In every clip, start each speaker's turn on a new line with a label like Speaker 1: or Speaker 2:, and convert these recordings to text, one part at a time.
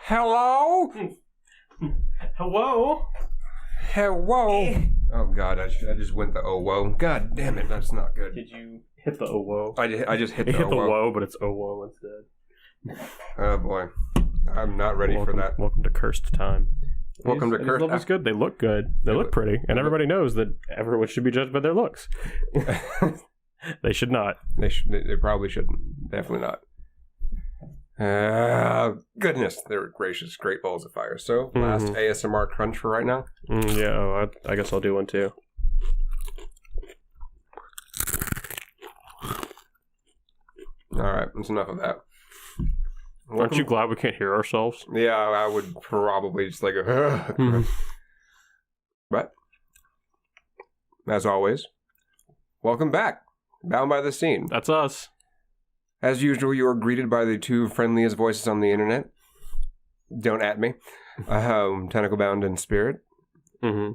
Speaker 1: Hello?
Speaker 2: Hello?
Speaker 1: Hello? Oh, God, I just went the oh, whoa. God damn it, that's not good.
Speaker 2: Did you hit the oh, whoa?
Speaker 1: I just hit
Speaker 2: You
Speaker 1: the
Speaker 2: hit
Speaker 1: oh,
Speaker 2: the
Speaker 1: whoa.
Speaker 2: whoa, but it's oh, whoa instead.
Speaker 1: Oh, boy. I'm not ready for that.
Speaker 2: Welcome to Cursed Time.
Speaker 1: Welcome to
Speaker 2: Cursed.
Speaker 1: Cursed
Speaker 2: Love is good. They look good. They look pretty. And everybody knows that everyone should be judged by their looks. They should not.
Speaker 1: They probably shouldn't. Definitely not. Goodness, they're gracious, great balls of fire. So, last ASMR crunch for right now.
Speaker 2: I guess I'll do one too.
Speaker 1: Alright, that's enough of that.
Speaker 2: Aren't you glad we can't hear ourselves?
Speaker 1: Yeah, I would probably just like But, as always, welcome back. Bound by the Scene.
Speaker 2: That's us.
Speaker 1: As usual, you are greeted by the two friendliest voices on the internet. Don't at me. Tentacle Bound and Spirit.
Speaker 2: Mm-hmm.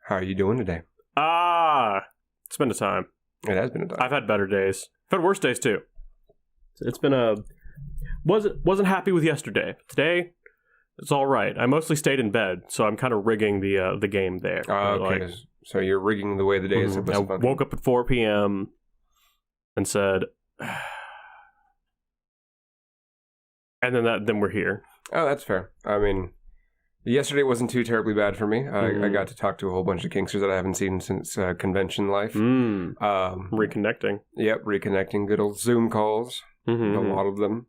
Speaker 1: How are you doing today?
Speaker 2: It's been a time.
Speaker 1: It has been a time.
Speaker 2: I've had better days. I've had worse days too. It's been wasn't happy with yesterday. Today, it's all right. I mostly stayed in bed, so I'm kind of rigging the game there.
Speaker 1: Okay, so you're rigging the way the day is supposed to function.
Speaker 2: I woke up at 4 p.m. and said, and then we're here.
Speaker 1: Oh, that's fair. I mean, yesterday wasn't too terribly bad for me. I got to talk to a whole bunch of kinksters that I haven't seen since convention life.
Speaker 2: Reconnecting.
Speaker 1: Yep, reconnecting. Good old Zoom calls. A lot of them.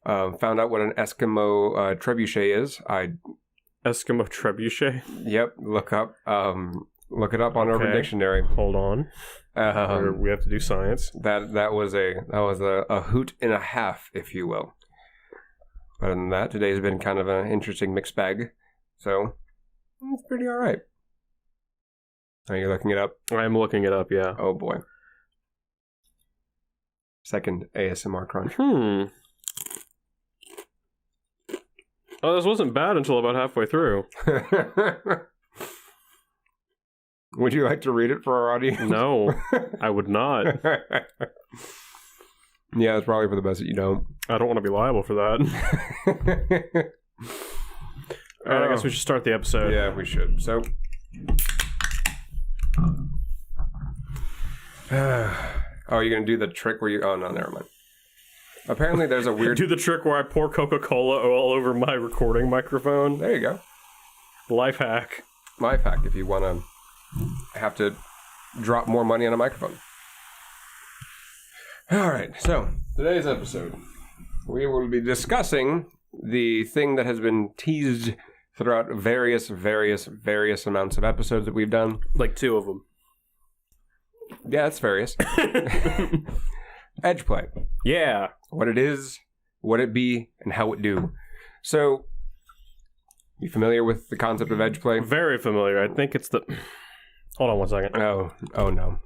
Speaker 1: Found out what an Eskimo trebuchet is.
Speaker 2: Eskimo trebuchet?
Speaker 1: Yep, look it up on Urban Dictionary.
Speaker 2: Hold on. We have to do science.
Speaker 1: That was a hoot and a half, if you will. Other than that, today's been kind of an interesting mixed bag. So, it's pretty alright. Are you looking it up?
Speaker 2: I'm looking it up, yeah.
Speaker 1: Oh boy. Second ASMR crunch.
Speaker 2: Oh, this wasn't bad until about halfway through.
Speaker 1: Would you like to read it for our audience?
Speaker 2: No, I would not.
Speaker 1: Yeah, it's probably for the best that you don't.
Speaker 2: I don't want to be liable for that. Alright, I guess we should start the episode.
Speaker 1: Yeah, we should. So... oh, you're going to do the trick where you... Oh, no, never mind. Apparently there's a weird...
Speaker 2: Do the trick where I pour Coca-Cola all over my recording microphone.
Speaker 1: There you go.
Speaker 2: Life hack.
Speaker 1: Life hack if you want to have to drop more money on a microphone. Alright, so today's episode, we will be discussing the thing that has been teased throughout various amounts of episodes that we've done.
Speaker 2: Like 2 of them.
Speaker 1: Yeah, it's various. Edge play.
Speaker 2: Yeah.
Speaker 1: What it is, what it be, and how it do. So, you familiar with the concept of edge play?
Speaker 2: Very familiar. I think it's the... Hold on one second.
Speaker 1: Oh no.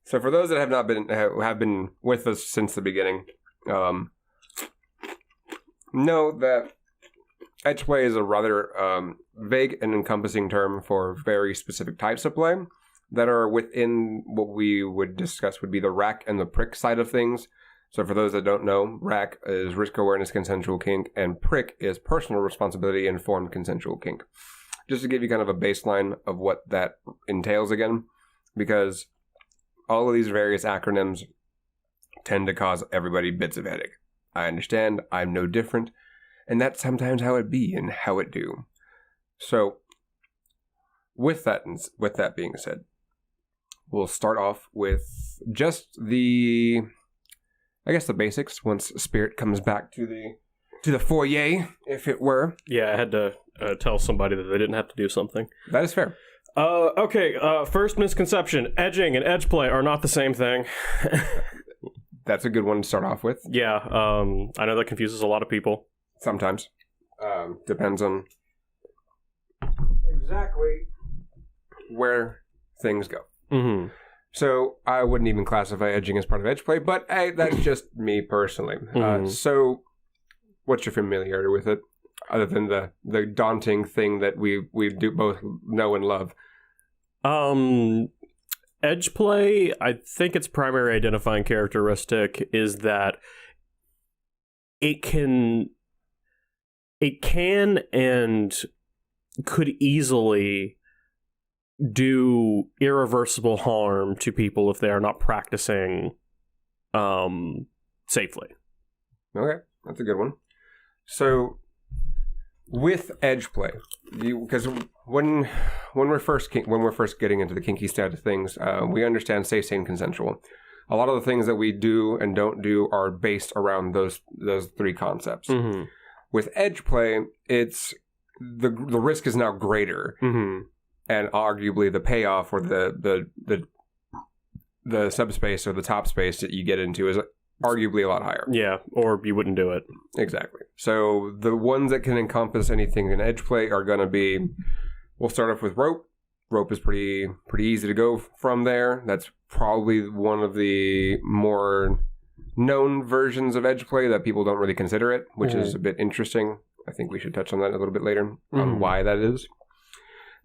Speaker 1: So for those that have been with us since the beginning, know that edge play is a rather vague and encompassing term for very specific types of play that are within what we would discuss would be the rack and the prick side of things. So for those that don't know, rack is risk awareness consensual kink, and prick is personal responsibility informed consensual kink. Just to give you kind of a baseline of what that entails again, because all of these various acronyms tend to cause everybody bits of headache. I understand, I'm no different, and that's sometimes how it be and how it do. So, with that being said, we'll start off with just the basics once Spirit comes back to the foyer, if it were.
Speaker 2: Yeah, I had to tell somebody that they didn't have to do something.
Speaker 1: That is fair.
Speaker 2: Okay, first misconception. Edging and edge play are not the same thing.
Speaker 1: That's a good one to start off with.
Speaker 2: Yeah, I know that confuses a lot of people.
Speaker 1: Sometimes. Depends on exactly where things go.
Speaker 2: Mm-hmm.
Speaker 1: So I wouldn't even classify edging as part of edge play, but hey, that's just me personally. So what's your familiarity with it, other than the daunting thing that we do both know and love?
Speaker 2: Edge play, I think its primary identifying characteristic is that it can it can and could easily do irreversible harm to people if they are not practicing safely.
Speaker 1: Okay, that's a good one. So, with edge play, because when we're first getting into the kinky side of things, we understand safe, sane, consensual. A lot of the things that we do and don't do are based around those three concepts.
Speaker 2: Mm-hmm.
Speaker 1: With edge play, it's the risk is now greater,
Speaker 2: mm-hmm.
Speaker 1: and arguably the payoff or the subspace or the top space that you get into is arguably a lot higher.
Speaker 2: Yeah, or you wouldn't do it.
Speaker 1: Exactly. So the ones that can encompass anything in edge play are going to be, we'll start off with rope. Rope is pretty easy to go from there. That's probably one of the more known versions of edge play that people don't really consider it, which is a bit interesting. I think we should touch on that a little bit later on why that is.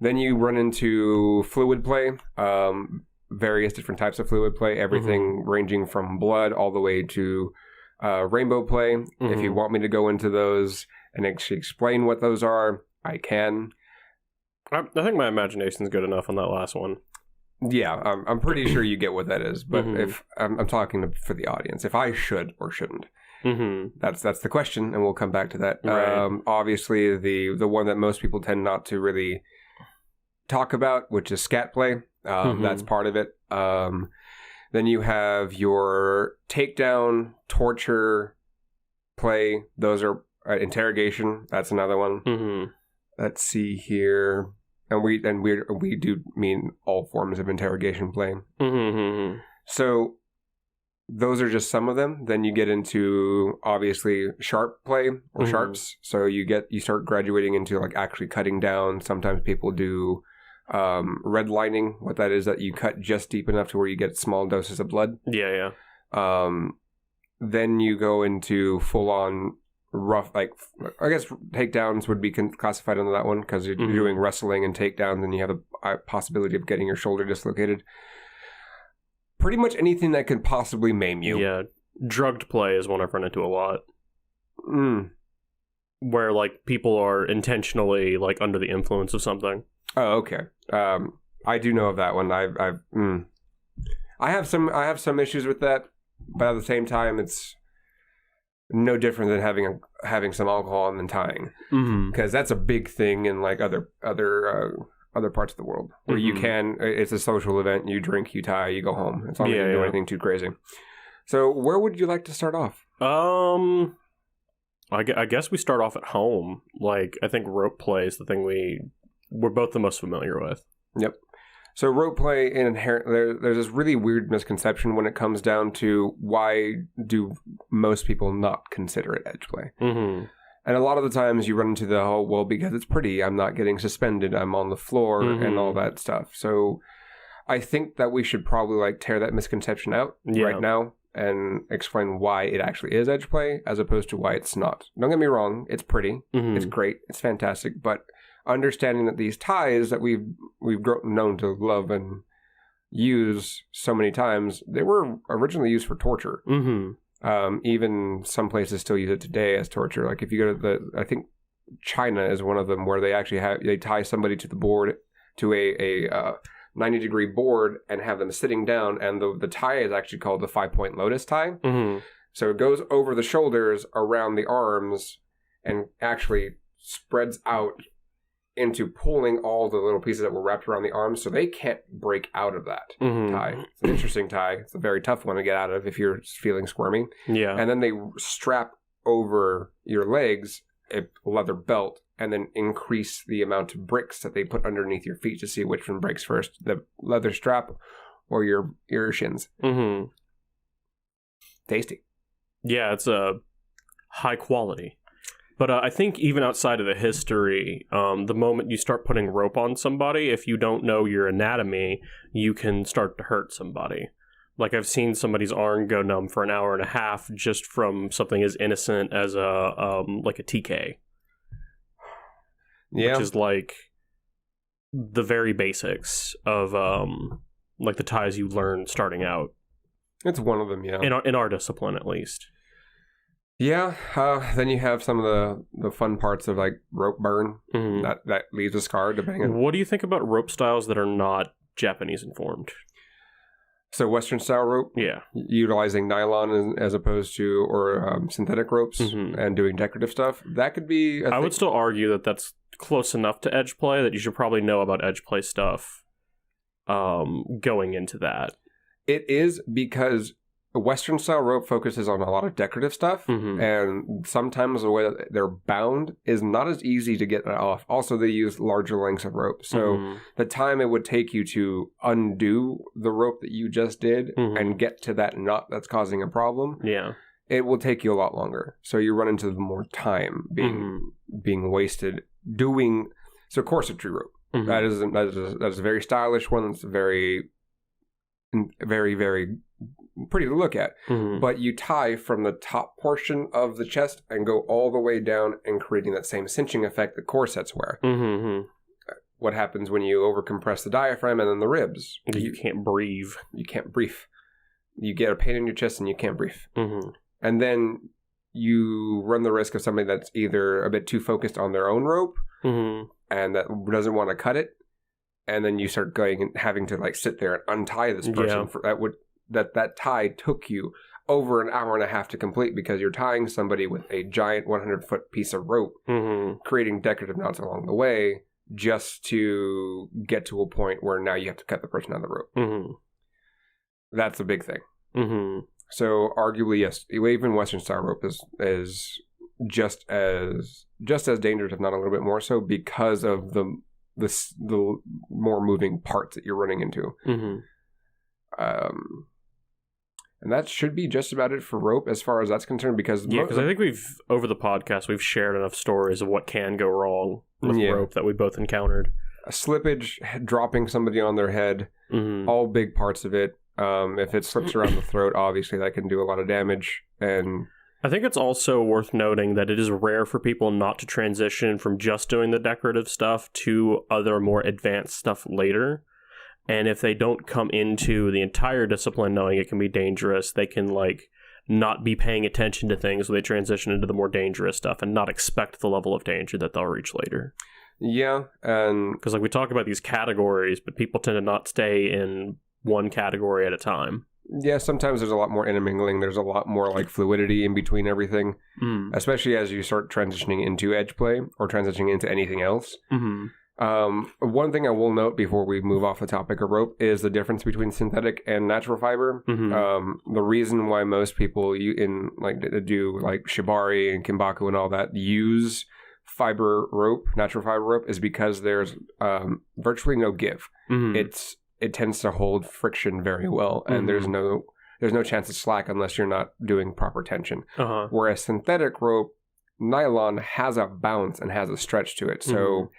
Speaker 1: Then you run into fluid play, various different types of fluid play, everything ranging from blood all the way to rainbow play. If you want me to go into those and actually explain what those are, I can.
Speaker 2: I think my imagination's good enough on that last one.
Speaker 1: Yeah, I'm pretty sure you get what that is, but if I'm talking for the audience, if I should or shouldn't, that's the question, and we'll come back to that.
Speaker 2: Right.
Speaker 1: Obviously, the one that most people tend not to really talk about, which is scat play, that's part of it. Then you have your takedown, torture play. Those are interrogation. That's another one. Let's see here. And we do mean all forms of interrogation play. So those are just some of them. Then you get into obviously sharp play or sharps. So you start graduating into like actually cutting down. Sometimes people do redlining. What that is, that you cut just deep enough to where you get small doses of blood.
Speaker 2: Yeah.
Speaker 1: Then you go into full on rough, like I guess takedowns would be classified under that one because you're doing wrestling and takedowns, and you have a possibility of getting your shoulder dislocated. Pretty much anything that could possibly maim you.
Speaker 2: Yeah, drugged play is one I've run into a lot. Where like people are intentionally like under the influence of something.
Speaker 1: Oh, okay. I do know of that one. I have some issues with that, but at the same time, it's no different than having some alcohol and then tying, because that's a big thing in like other parts of the world where you can. It's a social event. You drink, you tie, you go home. It's not going to do anything too crazy. So, where would you like to start off?
Speaker 2: I guess we start off at home. Like I think rope play is the thing we're both the most familiar with. Yep.
Speaker 1: So rope play there's this really weird misconception when it comes down to why do most people not consider it edge play. And a lot of the times you run into the whole, well, because it's pretty, I'm not getting suspended, I'm on the floor and all that stuff. So I think that we should probably like tear that misconception out right now and explain why it actually is edge play as opposed to why it's not. Don't get me wrong, it's pretty, it's great, it's fantastic, but understanding that these ties that we've known to love and use so many times, they were originally used for torture. Even some places still use it today as torture. Like if you go to I think China is one of them where they actually they tie somebody to the board, to a 90-degree board, and have them sitting down, and the tie is actually called the 5-point lotus tie. So it goes over the shoulders, around the arms, and actually spreads out into pulling all the little pieces that were wrapped around the arms, so they can't break out of that tie. It's an interesting tie. It's a very tough one to get out of if you're feeling squirmy.
Speaker 2: Yeah.
Speaker 1: And then they strap over your legs a leather belt and then increase the amount of bricks that they put underneath your feet to see which one breaks first, the leather strap or your shins. Tasty.
Speaker 2: Yeah, it's a high quality. But I think even outside of the history, the moment you start putting rope on somebody, if you don't know your anatomy, you can start to hurt somebody. Like I've seen somebody's arm go numb for an hour and a half just from something as innocent as a TK. Yeah. Which is like the very basics of like the ties you learn starting out.
Speaker 1: It's one of them, yeah.
Speaker 2: In our discipline, at least.
Speaker 1: Yeah, then you have some of the fun parts of like rope burn that leaves a scar depending on.
Speaker 2: What do you think about rope styles that are not Japanese informed?
Speaker 1: So Western style rope,
Speaker 2: Yeah,
Speaker 1: utilizing nylon as opposed to or synthetic ropes and doing decorative stuff. That could be.
Speaker 2: I would still argue that that's close enough to edge play that you should probably know about edge play stuff going into that.
Speaker 1: It is because Western style rope focuses on a lot of decorative stuff, and sometimes the way that they're bound is not as easy to get that off. Also, they use larger lengths of rope, so the time it would take you to undo the rope that you just did and get to that knot that's causing a problem, it will take you a lot longer. So you run into more time being wasted doing corsetry rope. That is a very stylish one. It's very, very, very pretty to look at, but you tie from the top portion of the chest and go all the way down and creating that same cinching effect that corsets wear. What happens when you overcompress the diaphragm and then the ribs?
Speaker 2: You can't breathe.
Speaker 1: You can't breathe. You get a pain in your chest and you can't breathe. And then you run the risk of somebody that's either a bit too focused on their own rope and that doesn't want to cut it, and then you start going and having to like sit there and untie this person for that tie took you over an hour and a half to complete because you're tying somebody with a giant 100-foot piece of rope, creating decorative knots along the way just to get to a point where now you have to cut the person on the rope. That's a big thing. So arguably, yes, even Western style rope is just as dangerous, if not a little bit more so, because of the more moving parts that you're running into. And that should be just about it for rope as far as that's concerned, because
Speaker 2: I think over the podcast we've shared enough stories of what can go wrong with rope that we both encountered.
Speaker 1: A slippage, dropping somebody on their head, all big parts of it. If it slips around the throat, obviously that can do a lot of damage. And
Speaker 2: I think it's also worth noting that it is rare for people not to transition from just doing the decorative stuff to other more advanced stuff later. And if they don't come into the entire discipline knowing it can be dangerous, they can like not be paying attention to things when they transition into the more dangerous stuff and not expect the level of danger that they'll reach later.
Speaker 1: Yeah, and
Speaker 2: because like we talk about these categories, but people tend to not stay in one category at a time.
Speaker 1: Yeah, sometimes there's a lot more intermingling. There's a lot more like fluidity in between everything, especially as you start transitioning into edge play or transitioning into anything else. One thing I will note before we move off the topic of rope is the difference between synthetic and natural fiber. The reason why most people do like shibari and kimbaku and all that use natural fiber rope, is because there's virtually no give. It tends to hold friction very well, and there's no chance of slack unless you're not doing proper tension. Whereas synthetic rope, nylon has a bounce and has a stretch to it. So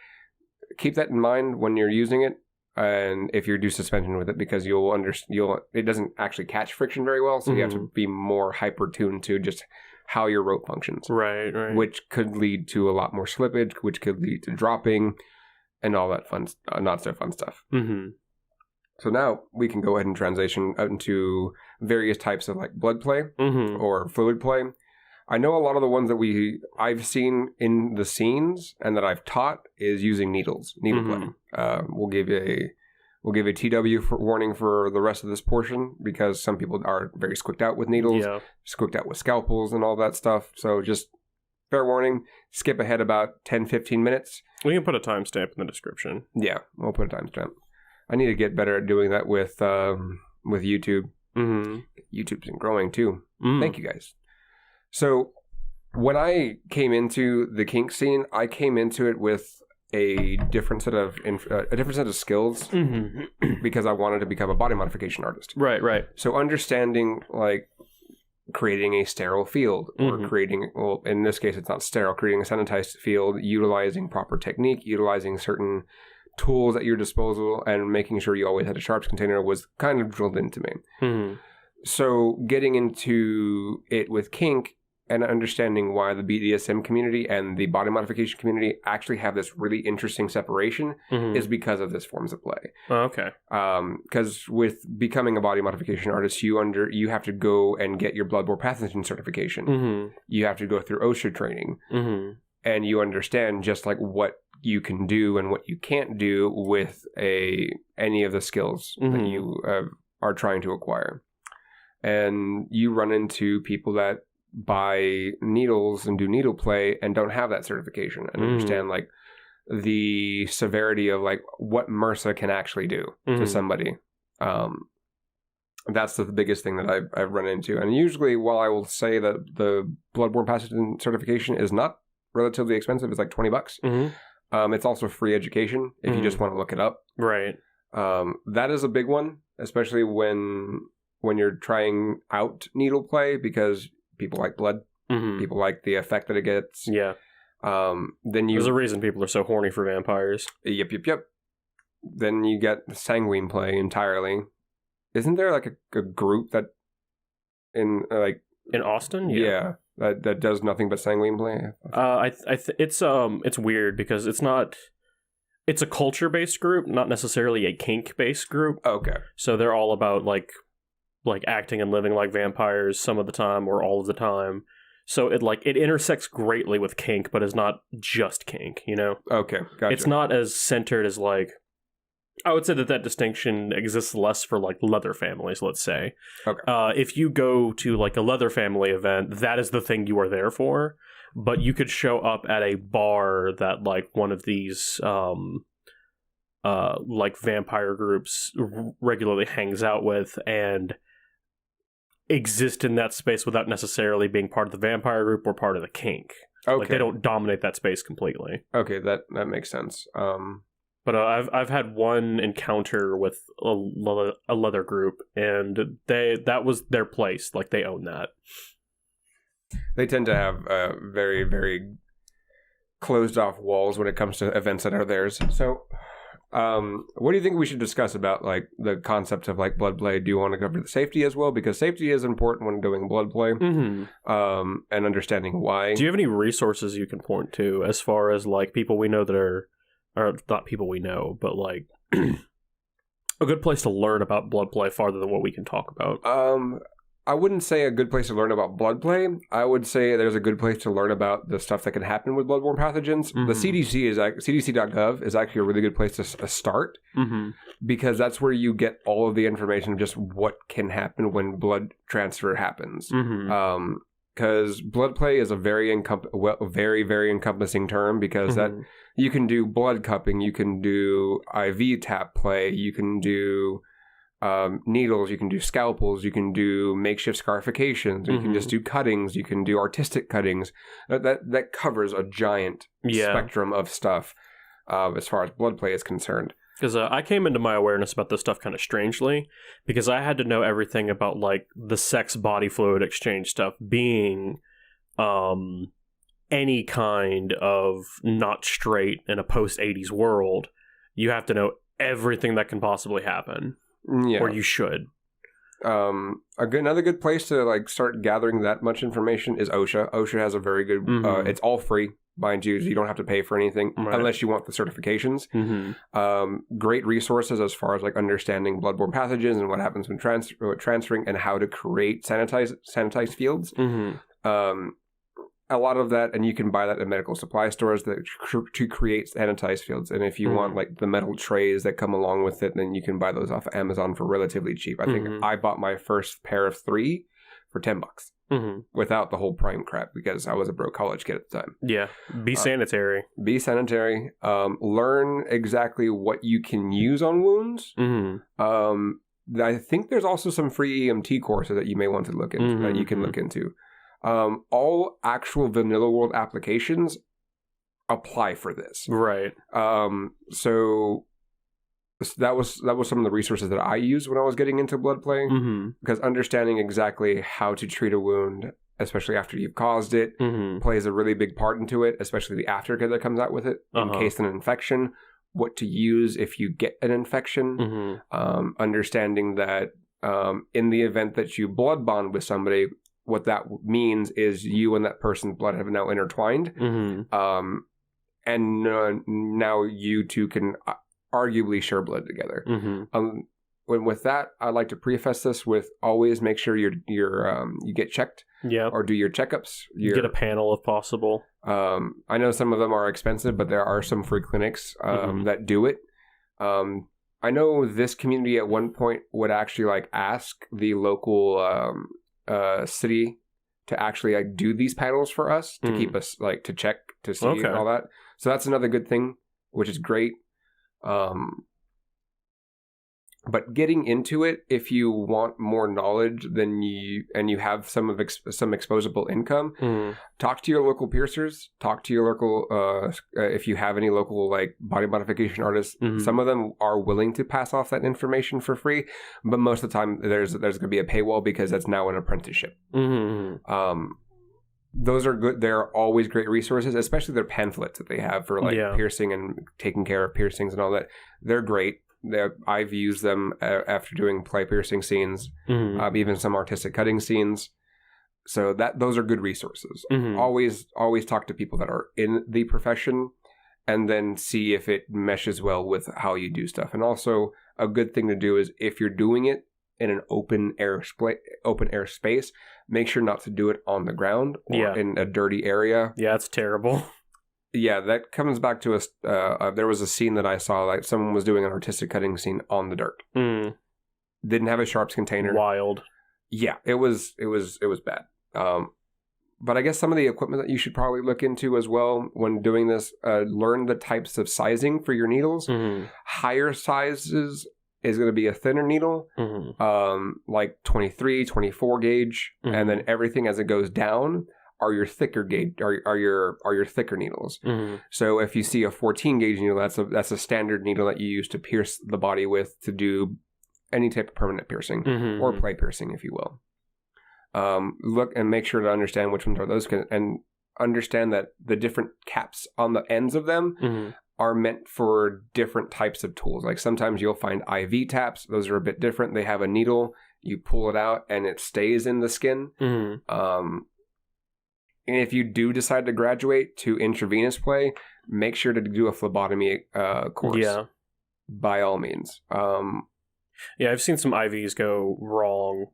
Speaker 1: keep that in mind when you're using it, and if you do suspension with it, because it doesn't actually catch friction very well, so you have to be more hyper tuned to just how your rope functions.
Speaker 2: Right.
Speaker 1: Which could lead to a lot more slippage, which could lead to dropping, and all that fun, not so fun stuff. So now we can go ahead and transition out into various types of like blood play or fluid play. I know a lot of the ones that I've seen in the scenes and that I've taught is using needle play. We'll give a TW warning for the rest of this portion, because some people are very squicked out with needles, squicked out with scalpels and all that stuff. So just fair warning, skip ahead about 10-15 minutes.
Speaker 2: We can put a timestamp in the description.
Speaker 1: Yeah, we'll put a timestamp. I need to get better at doing that with YouTube. YouTube's been growing too. Thank you guys. So when I came into the kink scene, I came into it with a different set of skills because I wanted to become a body modification artist.
Speaker 2: Right.
Speaker 1: So understanding like creating a sterile field or creating, well, in this case it's not sterile, creating a sanitized field, utilizing proper technique, utilizing certain tools at your disposal, and making sure you always had a sharps container was kind of drilled into me. So getting into it with kink, and understanding why the BDSM community and the body modification community actually have this really interesting separation is because of this forms of play.
Speaker 2: Oh, okay.
Speaker 1: Because with becoming a body modification artist, you have to go and get your bloodborne pathogen certification. You have to go through OSHA training, and you understand just like what you can do and what you can't do with any of the skills that you are trying to acquire. And you run into people that buy needles and do needle play and don't have that certification and understand like the severity of like what MRSA can actually do to somebody. That's the biggest thing that I've run into. And usually, while I will say that the bloodborne pathogen certification is not relatively expensive, it's like $20. It's also free education if you just want to look it up.
Speaker 2: Right.
Speaker 1: That is a big one, especially when you're trying out needle play, because people like blood. People like the effect that it gets.
Speaker 2: Yeah. There's a reason people are so horny for vampires.
Speaker 1: Yep. Then you get sanguine play entirely. Isn't there like a group that in
Speaker 2: Austin?
Speaker 1: Yeah. That does nothing but sanguine play.
Speaker 2: It's weird because it's a culture-based group, not necessarily a kink-based group.
Speaker 1: Okay.
Speaker 2: So they're all about like acting and living like vampires some of the time or all of the time. So it intersects greatly with kink, but is not just kink, you know?
Speaker 1: Okay, gotcha.
Speaker 2: It's not as centered as like, I would say that distinction exists less for like leather families, let's say.
Speaker 1: Okay.
Speaker 2: If you go to like a leather family event, that is the thing you are there for. But you could show up at a bar that like one of these like vampire groups regularly hangs out with and exist in that space without necessarily being part of the vampire group or part of the kink.
Speaker 1: Okay.
Speaker 2: Like they don't dominate that space completely.
Speaker 1: Okay, that makes sense.
Speaker 2: But I've had one encounter with a leather group, and that was their place. Like they own that.
Speaker 1: They tend to have very, very closed off walls when it comes to events that are theirs. So, what do you think we should discuss about like the concept of like blood play? Do you want to cover the safety as well? Because safety is important when doing blood play, and understanding why.
Speaker 2: Do you have any resources you can point to as far as like people we know that are, or not people we know, but like a good place to learn about blood play farther than what we can talk about?
Speaker 1: I wouldn't say a good place to learn about blood play. I would say there's a good place to learn about the stuff that can happen with bloodborne pathogens. The CDC CDC.gov is actually a really good place to start, because that's where you get all of the information of just what can happen when blood transfer happens. Because blood play is a very very encompassing term, because that you can do blood cupping, you can do IV tap play, you can do needles, you can do scalpels, you can do makeshift scarifications, you can just do cuttings, you can do artistic cuttings. That covers a giant spectrum of stuff as far as blood play is concerned.
Speaker 2: Because I came into my awareness about this stuff kind of strangely, because I had to know everything about like the sex body fluid exchange stuff being any kind of not straight in a post-80s world. You have to know everything that can possibly happen. Yeah. Or you should.
Speaker 1: Another good place to like start gathering that much information is OSHA. OSHA has a very good. It's all free, mind you. You don't have to pay for anything unless you want the certifications. Great resources as far as like understanding bloodborne pathogens and what happens when transferring, and how to create sanitized fields. A lot of that, and you can buy that at medical supply stores to create sanitized fields. And if you want like the metal trays that come along with it, then you can buy those off of Amazon for relatively cheap. I think I bought my first pair of 3 for $10 without the whole Prime crap, because I was a broke college kid at the time.
Speaker 2: Yeah, be sanitary.
Speaker 1: Be sanitary. Learn exactly what you can use on wounds. I think there's also some free EMT courses that you may want to look into, that you can look into. All actual vanilla world applications apply for this.
Speaker 2: Right.
Speaker 1: So that was some of the resources that I used when I was getting into blood play, because understanding exactly how to treat a wound, especially after you've caused it, plays a really big part into it, especially the aftercare that comes out with it in case of an infection, what to use if you get an infection, understanding that in the event that you blood bond with somebody, what that means is you and that person's blood have now intertwined.
Speaker 2: Mm-hmm.
Speaker 1: And now you two can arguably share blood together.
Speaker 2: Mm-hmm.
Speaker 1: With that, I like to preface this with always make sure you get checked.
Speaker 2: Yeah.
Speaker 1: Or do your checkups.
Speaker 2: Get a panel if possible.
Speaker 1: I know some of them are expensive, but there are some free clinics that do it. I know this community at one point would actually like ask the local city to actually like do these panels for us to keep us like to check to see and all that. So that's another good thing, which is great. But getting into it, if you want more knowledge than you have some exposable income, talk to your local piercers. Talk to your local if you have any local like body modification artists. Some of them are willing to pass off that information for free, but most of the time there's going to be a paywall because that's now an apprenticeship. Those are good. They're always great resources, especially their pamphlets that they have for like piercing and taking care of piercings and all that. They're great. I've used them after doing play piercing scenes, even some artistic cutting scenes. So those are good resources. Always talk to people that are in the profession, and then see if it meshes well with how you do stuff. And also, a good thing to do is if you're doing it in an open air space, make sure not to do it on the ground or in a dirty area. Yeah,
Speaker 2: it's terrible.
Speaker 1: Yeah, that comes back to us. There was a scene that I saw, like someone was doing an artistic cutting scene on the dirt. Didn't have a sharps container.
Speaker 2: Wild.
Speaker 1: Yeah, it was bad. But I guess some of the equipment that you should probably look into as well when doing this, learn the types of sizing for your needles. Higher sizes is going to be a thinner needle, like 23, 24 gauge, and then everything as it goes down are your thicker gauge, are your thicker needles. So if you see a 14 gauge needle, that's a standard needle that you use to pierce the body with to do any type of permanent piercing or play piercing, if you will. Look and make sure to understand which ones are those, and understand that the different caps on the ends of them are meant for different types of tools. Like sometimes you'll find IV taps. Those are a bit different. They have a needle. You pull it out and it stays in the skin. And if you do decide to graduate to intravenous play, make sure to do a phlebotomy course. Yeah. By all means.
Speaker 2: Yeah, I've seen some IVs go wrong,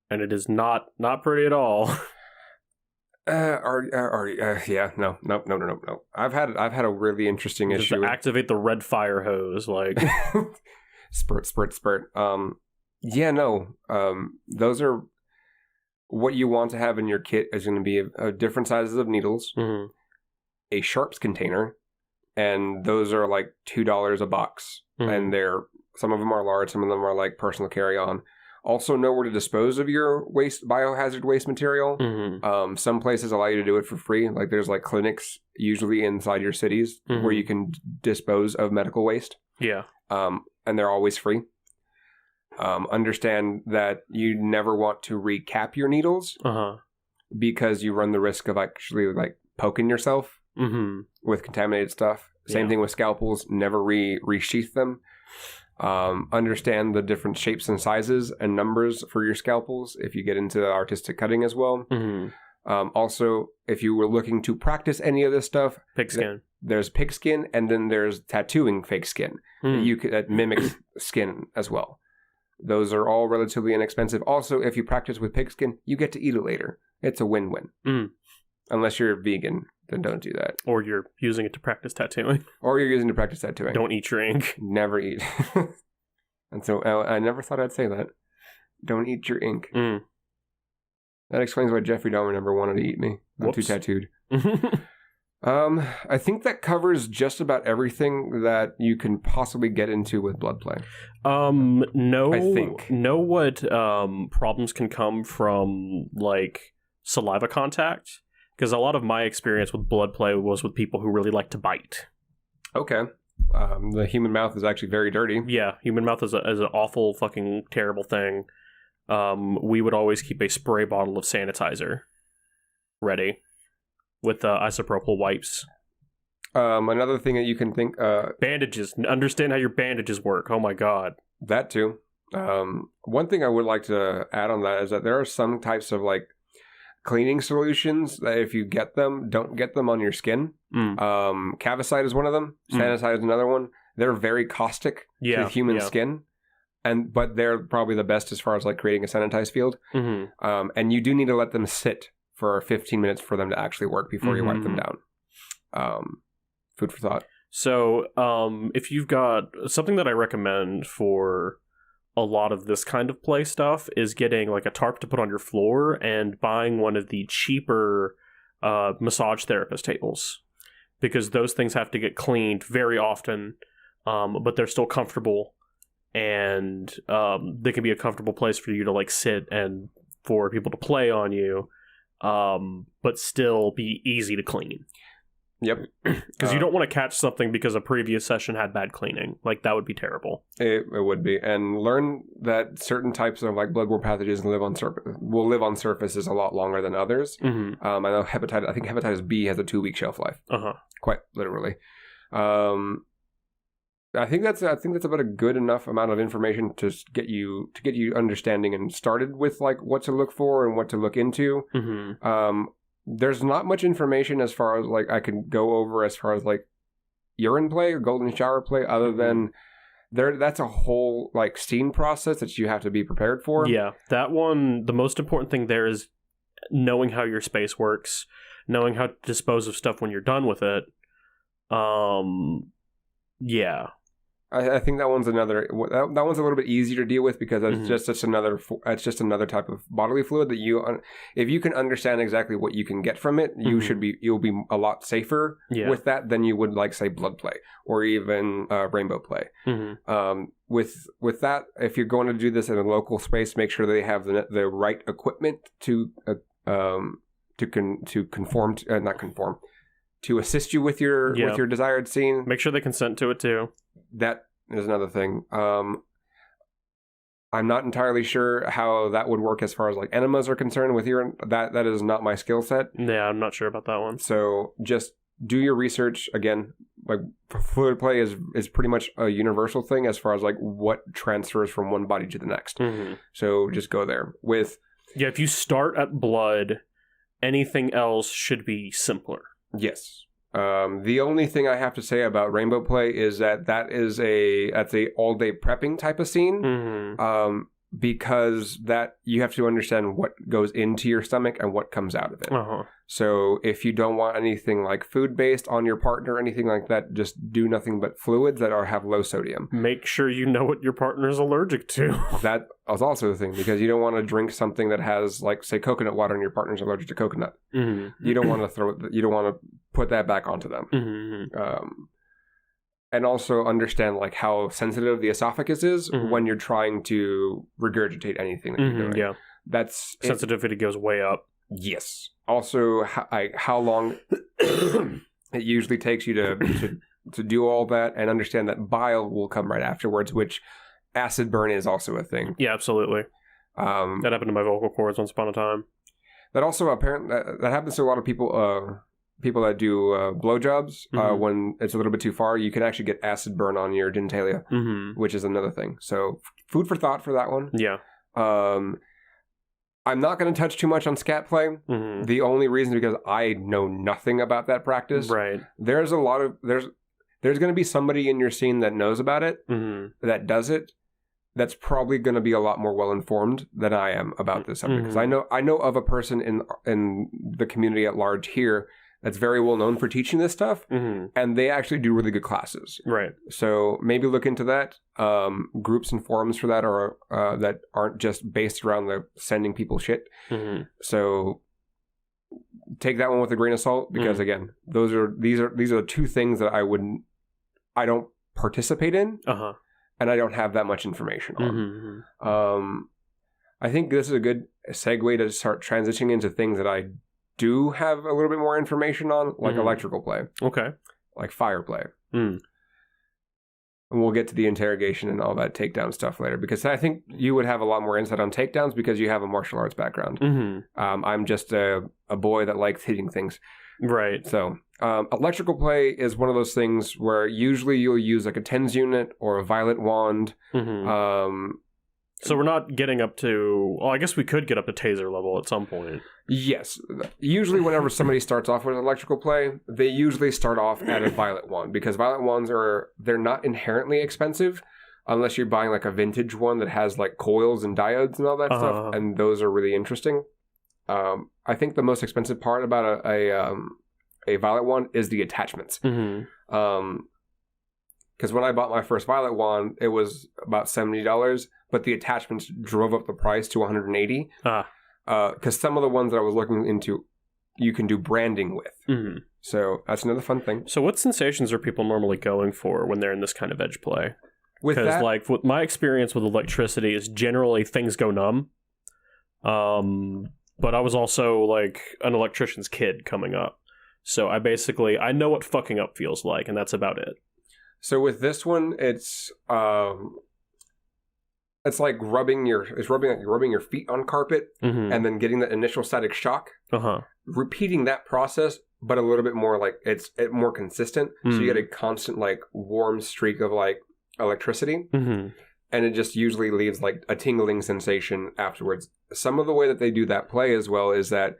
Speaker 2: and it is not pretty at all.
Speaker 1: Yeah, no. I've had a really interesting
Speaker 2: just
Speaker 1: issue.
Speaker 2: To activate the red fire hose, like
Speaker 1: spurt. Yeah, no. Those are what you want to have in your kit is going to be different sizes of needles, a sharps container, and those are like $2 a box, and some of them are large, some of them are like personal carry on. Also know where to dispose of your biohazard waste material. Some places allow you to do it for free. Like there's like clinics usually inside your cities where you can dispose of medical waste. Yeah. And they're always free. Understand that you never want to recap your needles because you run the risk of actually like poking yourself with contaminated stuff. Same thing with scalpels. Never resheath them. Understand the different shapes and sizes and numbers for your scalpels if you get into artistic cutting as well. Also, if you were looking to practice any of this stuff,
Speaker 2: pigskin.
Speaker 1: There's pigskin, and then there's tattooing fake skin. That mimics skin as well. Those are all relatively inexpensive. Also, if you practice with pigskin, you get to eat it later. It's a win-win. Unless you're vegan, then don't do that.
Speaker 2: Or you're using it to practice tattooing.
Speaker 1: Don't
Speaker 2: eat your ink.
Speaker 1: Never eat. And so I never thought I'd say that. Don't eat your ink. That explains why Jeffrey Dahmer never wanted to eat me. I'm too tattooed. I think that covers just about everything that you can possibly get into with blood play.
Speaker 2: No, I think. Know what problems can come from like saliva contact? Because a lot of my experience with blood play was with people who really like to bite.
Speaker 1: Okay. The human mouth is actually very dirty.
Speaker 2: Yeah, human mouth is an awful fucking terrible thing. We would always keep a spray bottle of sanitizer ready with isopropyl wipes.
Speaker 1: Another thing that you can think...
Speaker 2: bandages. Understand how your bandages work. Oh my god.
Speaker 1: That too. One thing I would like to add on that is that there are some types of like cleaning solutions that if you get them, don't get them on your skin. Cavicide is one of them. Sanitide is another one. They're very caustic to the human skin. But they're probably the best as far as like creating a sanitized field. And you do need to let them sit for 15 minutes for them to actually work before you wipe them down. Food for thought.
Speaker 2: So if you've got something that I recommend for a lot of this kind of play stuff is getting like a tarp to put on your floor and buying one of the cheaper massage therapist tables, because those things have to get cleaned very often, but they're still comfortable, and they can be a comfortable place for you to like sit and for people to play on you, but still be easy to clean.
Speaker 1: Yep.
Speaker 2: Because you don't want to catch something because a previous session had bad cleaning. Like, that would be terrible.
Speaker 1: It would be. And learn that certain types of like bloodborne pathogens will live on surfaces a lot longer than others. I know hepatitis B has a 2-week shelf life. Quite literally. I think that's about a good enough amount of information to get you understanding and started with like what to look for and what to look into. There's not much information as far as like I can go over as far as like urine play or golden shower play, other than that's a whole like scene process that you have to be prepared for.
Speaker 2: Yeah, that one, the most important thing there is knowing how your space works, knowing how to dispose of stuff when you're done with it. Yeah.
Speaker 1: I think that one's a little bit easier to deal with because it's just another type of bodily fluid that if you can understand exactly what you can get from it, you'll be a lot safer with that than you would like say blood play or even rainbow play. With that, if you're going to do this in a local space, make sure they have the right equipment to assist you with your desired scene.
Speaker 2: Make sure they consent to it too.
Speaker 1: That is another thing. I'm not entirely sure how that would work as far as like enemas are concerned with urine. That is not my skill set.
Speaker 2: Yeah, I'm not sure about that one.
Speaker 1: So just do your research. Again, like fluid play is pretty much a universal thing as far as like what transfers from one body to the next. So just go there with.
Speaker 2: Yeah, if you start at blood, anything else should be simpler.
Speaker 1: Yes. The only thing I have to say about rainbow play is that's a all day prepping type of scene. Because that you have to understand what goes into your stomach and what comes out of it. So if you don't want anything like food based on your partner or anything like that, just do nothing but fluids that have low sodium.
Speaker 2: Make sure you know what your partner is allergic to.
Speaker 1: That is also the thing, because you don't want to drink something that has like say coconut water and your partner's allergic to coconut. You don't want to put that back onto them. And also understand like how sensitive the esophagus is when you're trying to regurgitate anything that you're doing.
Speaker 2: Yeah,
Speaker 1: that's
Speaker 2: sensitivity goes way up.
Speaker 1: Yes. Also, how long it usually takes you to do all that, and understand that bile will come right afterwards, which acid burn is also a thing.
Speaker 2: Yeah, absolutely. That happened to my vocal cords once upon a time.
Speaker 1: That also apparently that happens to a lot of people. People that do blowjobs, when it's a little bit too far, you can actually get acid burn on your genitalia, which is another thing. So, food for thought for that one.
Speaker 2: Yeah.
Speaker 1: I'm not going to touch too much on scat play. The only reason is because I know nothing about that practice.
Speaker 2: Right.
Speaker 1: There's going to be somebody in your scene that knows about it, that does it. That's probably going to be a lot more well informed than I am about this subject, because I know of a person in the community at large here that's very well known for teaching this stuff, and they actually do really good classes.
Speaker 2: Right.
Speaker 1: So maybe look into that. Groups and forums for that are that aren't just based around the sending people shit. So take that one with a grain of salt, because again, these are the two things that I don't participate in, and I don't have that much information on. I think this is a good segue to start transitioning into things that I do have a little bit more information on, like electrical play. Okay. Like fire play. And we'll get to the interrogation and all that takedown stuff later, because I think you would have a lot more insight on takedowns because you have a martial arts background. I'm just a boy that likes hitting things.
Speaker 2: Right.
Speaker 1: So electrical play is one of those things where usually you'll use like a TENS unit or a violet wand.
Speaker 2: So we're not getting up to... Well, I guess we could get up to taser level at some point.
Speaker 1: Yes. Usually whenever somebody starts off with electrical play, they usually start off at a violet wand, because violet wands they're not inherently expensive unless you're buying like a vintage one that has like coils and diodes and all that stuff, and those are really interesting. I think the most expensive part about a violet wand is the attachments. Because when I bought my first violet wand, it was about $70, but the attachments drove up the price to $180. Because some of the ones that I was looking into, you can do branding with. So that's another fun thing.
Speaker 2: So what sensations are people normally going for when they're in this kind of edge play? Because like what my experience with electricity is generally things go numb. But I was also like an electrician's kid coming up. So I know what fucking up feels like, and that's about it.
Speaker 1: So with this one, it's like rubbing your feet on carpet and then getting the initial static shock. Repeating that process, but a little bit more like it's more consistent. So you get a constant like warm streak of like electricity, and it just usually leaves like a tingling sensation afterwards. Some of the way that they do that play as well is that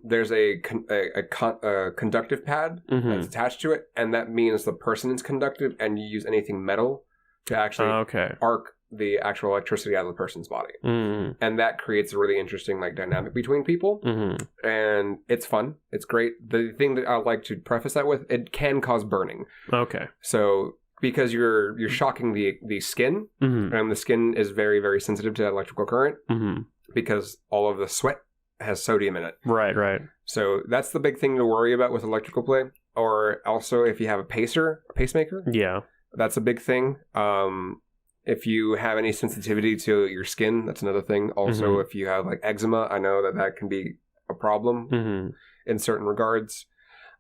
Speaker 1: there's a conductive pad that's attached to it, and that means the person is conductive, and you use anything metal to actually arc the actual electricity out of the person's body. And that creates a really interesting like dynamic between people, and it's fun. It's great. The thing that I like to preface that with, it can cause burning. So because you're shocking the skin, and the skin is very, very sensitive to that electrical current, because all of the sweat has sodium in it.
Speaker 2: Right.
Speaker 1: So that's the big thing to worry about with electrical play. Or also if you have a pacemaker. Yeah. That's a big thing. If you have any sensitivity to your skin, that's another thing. Also, if you have like eczema, I know that can be a problem in certain regards.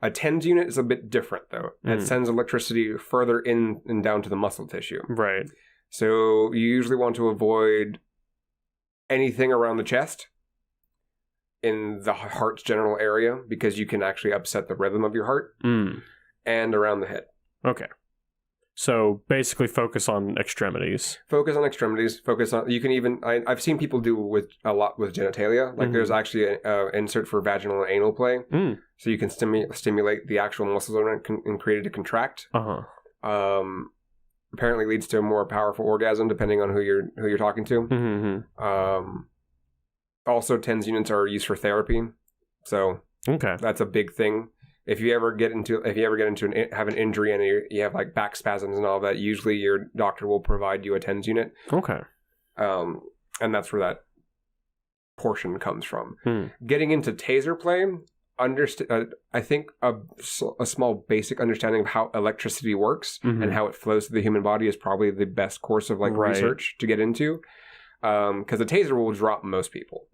Speaker 1: A TENS unit is a bit different, though. It sends electricity further in and down to the muscle tissue. Right. So you usually want to avoid anything around the chest, in the heart's general area, because you can actually upset the rhythm of your heart, and around the head. Okay.
Speaker 2: So basically focus on extremities.
Speaker 1: Focus on extremities. You can even, I've seen people do a lot with genitalia. Like there's actually an insert for vaginal and anal play. So you can stimulate the actual muscles around it and create it to contract. Apparently leads to a more powerful orgasm depending on who you're talking to. Also, TENS units are used for therapy. So that's a big thing. If you ever have an injury and you have like back spasms and all that, usually your doctor will provide you a TENS unit. And that's where that portion comes from. Getting into taser play, I think a small basic understanding of how electricity works and how it flows through the human body is probably the best course of like research to get into. Because the taser will drop most people.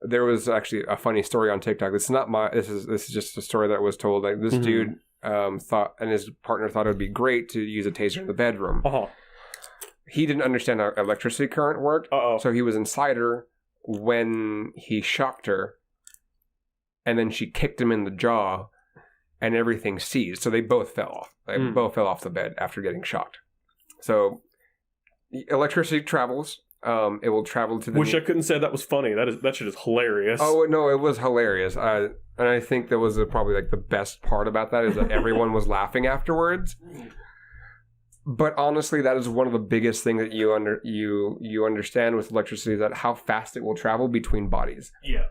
Speaker 1: There was actually a funny story on TikTok. This is just a story that was told. Like this dude thought, and his partner thought it would be great to use a taser in the bedroom. He didn't understand how electricity current worked, so he was inside her when he shocked her, and then she kicked him in the jaw, and everything seized. So they both fell off. They both fell off the bed after getting shocked. So electricity travels. It will travel to the...
Speaker 2: Wish I couldn't say that was funny. That shit is hilarious.
Speaker 1: Oh, no, it was hilarious. And I think that was probably like the best part about that is that everyone was laughing afterwards. But honestly, that is one of the biggest things that you understand with electricity, is that how fast it will travel between bodies. Yeah.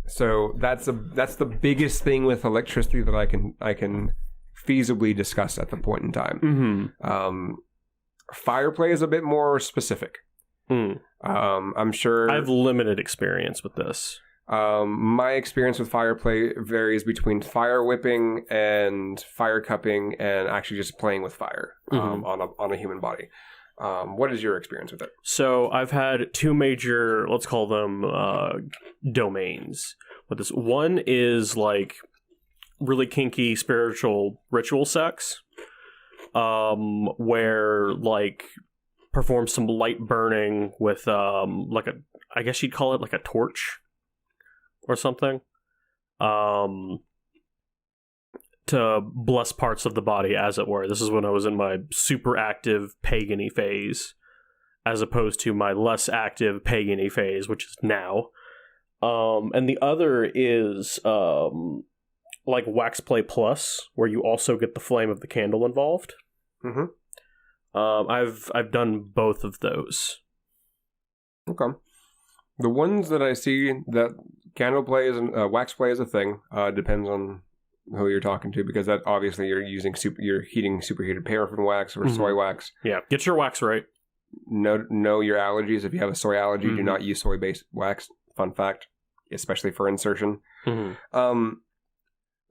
Speaker 1: So that's the biggest thing with electricity that I can feasibly discuss at the point in time. Fire play is a bit more specific. I'm sure...
Speaker 2: I have limited experience with this.
Speaker 1: My experience with fire play varies between fire whipping and fire cupping and actually just playing with fire on a human body. What is your experience with it?
Speaker 2: So I've had two major, let's call them domains with this. One is like really kinky spiritual ritual sex. Where like perform some light burning with like I guess you'd call it like a torch or something, to bless parts of the body, as it were. This is when I was in my super active pagan-y phase, as opposed to my less active pagan-y phase, which is now. And the other is like Wax Play Plus, where you also get the flame of the candle involved. I've done both of those.
Speaker 1: Okay. The ones that I see that candle play is wax play is a thing. Depends on who you're talking to, because that obviously you're heating superheated paraffin wax or soy wax.
Speaker 2: Yeah, get your wax right.
Speaker 1: Know your allergies. If you have a soy allergy, do not use soy-based wax. Fun fact, especially for insertion.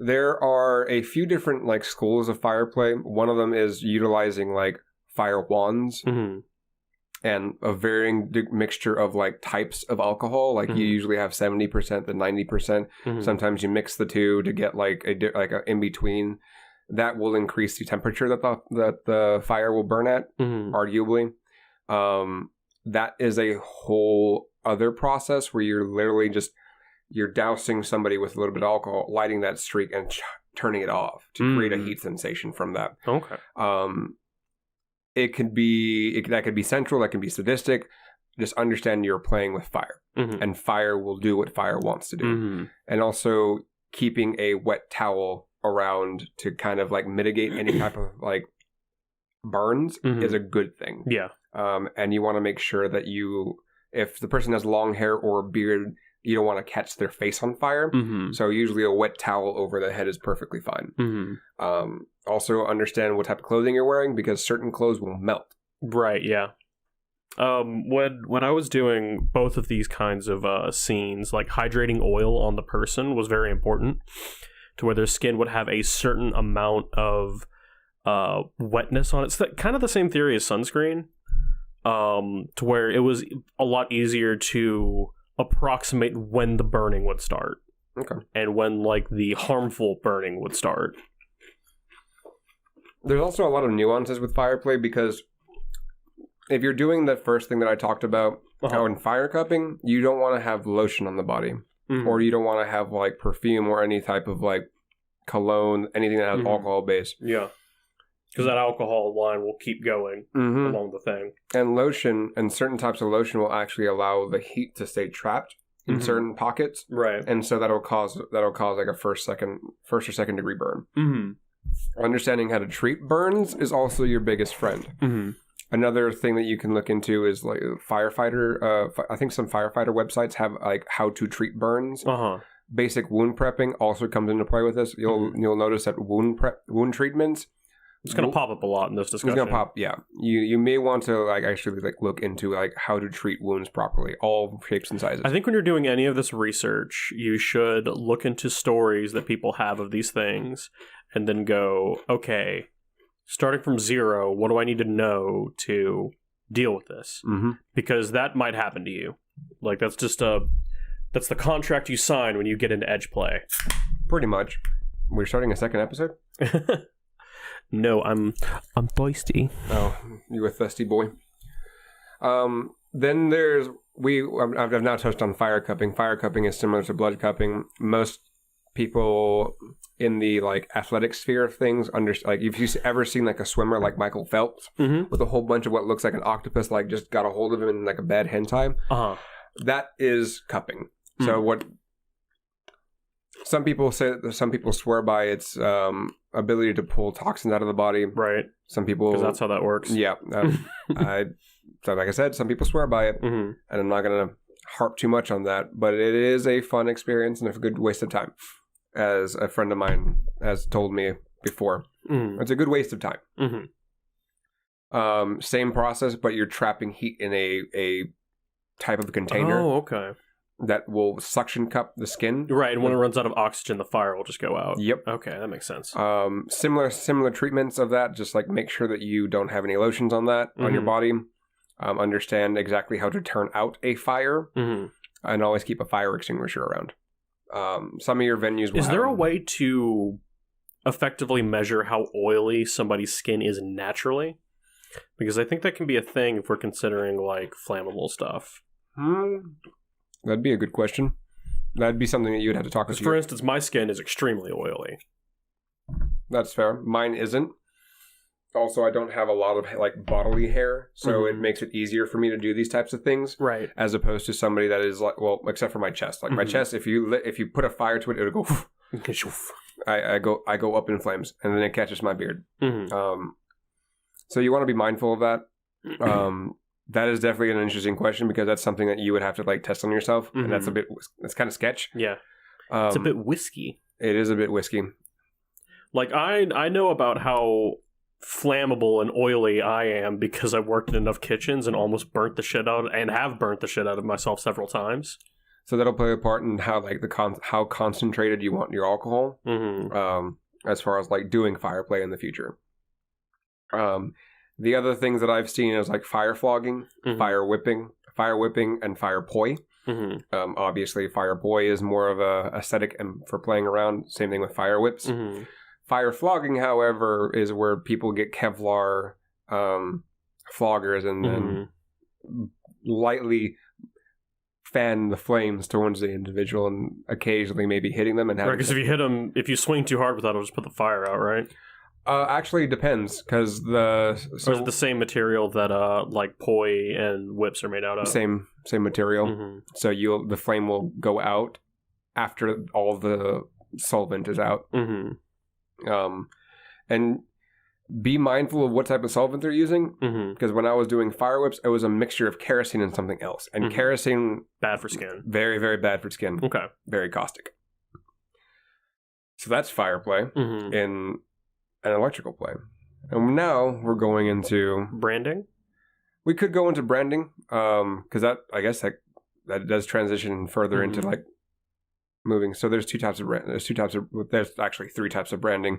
Speaker 1: There are a few different like schools of fire play. One of them is utilizing like fire wands and a varying mixture of like types of alcohol. Like you usually have 70% to 90%. Sometimes you mix the two to get like a in between. That will increase the temperature that the fire will burn at, arguably. That is a whole other process where you're literally you're dousing somebody with a little bit of alcohol, lighting that streak, and turning it off to create a heat sensation from that.
Speaker 2: Okay.
Speaker 1: That could be central, that can be sadistic. Just understand you're playing with fire, and fire will do what fire wants to do. And also keeping a wet towel around to kind of like mitigate any type of like burns is a good thing.
Speaker 2: Yeah.
Speaker 1: And you want to make sure that if the person has long hair or a beard, you don't want to catch their face on fire. So usually a wet towel over the head is perfectly fine. Also understand what type of clothing you're wearing, because certain clothes will melt.
Speaker 2: Right, yeah. When I was doing both of these kinds of scenes, like hydrating oil on the person was very important, to where their skin would have a certain amount of wetness on it. It's kind of the same theory as sunscreen, to where it was a lot easier to approximate when the burning would start.
Speaker 1: Okay.
Speaker 2: And when like the harmful burning would start.
Speaker 1: There's also a lot of nuances with fire play, because if you're doing the first thing that I talked about, how in fire cupping, you don't want to have lotion on the body, or you don't want to have like perfume or any type of like cologne, anything that has alcohol base.
Speaker 2: Yeah. Because that alcohol line will keep going along the thing. And
Speaker 1: lotion, and certain types of lotion will actually allow the heat to stay trapped in certain pockets.
Speaker 2: Right.
Speaker 1: And so that'll cause like a first or second degree burn. Understanding how to treat burns is also your biggest friend. Another thing that you can look into is like firefighter. I think some firefighter websites have like how to treat burns. Basic wound prepping also comes into play with this. You'll notice that wound treatments.
Speaker 2: It's going to pop up a lot in this discussion.
Speaker 1: It's going to pop, yeah. You may want to like actually like look into like how to treat wounds properly, all shapes and sizes.
Speaker 2: I think when you're doing any of this research, you should look into stories that people have of these things, and then go, okay, starting from zero, what do I need to know to deal with this? Because that might happen to you. Like that's the contract you sign when you get into edge play.
Speaker 1: Pretty much. We're starting a second episode.
Speaker 2: No, I'm thirsty.
Speaker 1: Oh, you a thirsty boy. Then I've now touched on fire cupping. Fire cupping is similar to blood cupping. Most people in the like athletic sphere of things like if you've ever seen like a swimmer like Michael Phelps with a whole bunch of what looks like an octopus like just got a hold of him in like a bad hentai. That is cupping. So what some people swear by its ability to pull toxins out of the body.
Speaker 2: Right.
Speaker 1: Some people...
Speaker 2: Because that's how that works.
Speaker 1: Yeah. So like I said, some people swear by it. And I'm not going to harp too much on that. But it is a fun experience and a good waste of time. As a friend of mine has told me before. It's a good waste of time. Same process, but you're trapping heat in a type of container.
Speaker 2: Oh, okay.
Speaker 1: That will suction cup the skin.
Speaker 2: Right, and when it runs out of oxygen, the fire will just go out.
Speaker 1: Yep.
Speaker 2: Okay, that makes sense.
Speaker 1: Similar treatments of that, just like make sure that you don't have any lotions on that, on your body. Understand exactly how to turn out a fire. And always keep a fire extinguisher around. Some of your venues will
Speaker 2: Is there a way to effectively measure how oily somebody's skin is naturally? Because I think that can be a thing if we're considering, like, flammable stuff.
Speaker 1: That'd be a good question. That'd be something that you'd have to talk to.
Speaker 2: For instance, my skin is extremely oily.
Speaker 1: That's fair. Mine isn't. Also, I don't have a lot of like bodily hair, so it makes it easier for me to do these types of things.
Speaker 2: Right.
Speaker 1: As opposed to somebody that is like, well, except for my chest. Like my chest, if you put a fire to it, it'll go. I go up in flames, and then it catches my beard. So you want to be mindful of that. That is definitely an interesting question because that's something that you would have to like test on yourself, and that's kind of sketch.
Speaker 2: Yeah, it's a bit whiskey.
Speaker 1: It is a bit whiskey.
Speaker 2: Like I know about how flammable and oily I am because I worked in enough kitchens and almost burnt the shit out and have burnt the shit out of myself several times.
Speaker 1: So that'll play a part in how like how concentrated you want your alcohol, as far as like doing fire play in the future. The other things that I've seen is like fire flogging, fire whipping, and fire poi. Obviously, fire poi is more of a aesthetic and for playing around. Same thing with fire whips. Fire flogging, however, is where people get Kevlar floggers and then lightly fan the flames towards the individual and occasionally maybe hitting them. And
Speaker 2: because if you hit them, if you swing too hard with that, it'll just put the fire out, right?
Speaker 1: Actually, it depends because or is
Speaker 2: it the same material that like poi and whips are made out of? Same
Speaker 1: material. So the flame will go out after all the solvent is out. And be mindful of what type of solvent they're using because when I was doing fire whips, it was a mixture of kerosene and something else. And kerosene,
Speaker 2: bad for skin.
Speaker 1: Very, very bad for skin.
Speaker 2: Okay.
Speaker 1: Very caustic. So that's fire play in an electrical play. And now we're going into
Speaker 2: branding.
Speaker 1: We could go into branding because that, I guess that does transition further into like moving. So there's two types of brand. There's actually 3 types of branding.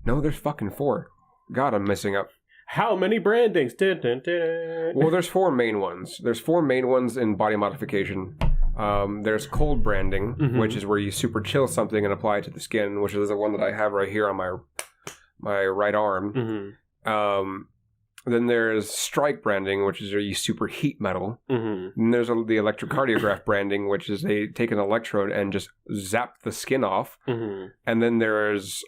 Speaker 1: No, there's fucking 4. God, I'm messing up.
Speaker 2: How many brandings?
Speaker 1: Well, there's 4 main ones. There's 4 main ones in body modification. There's cold branding, which is where you super chill something and apply it to the skin, which is the one that I have right here on my right arm. Then there's strike branding, which is where you super heat metal. And there's the electrocardiograph branding, which is they take an electrode and just zap the skin off. And then there's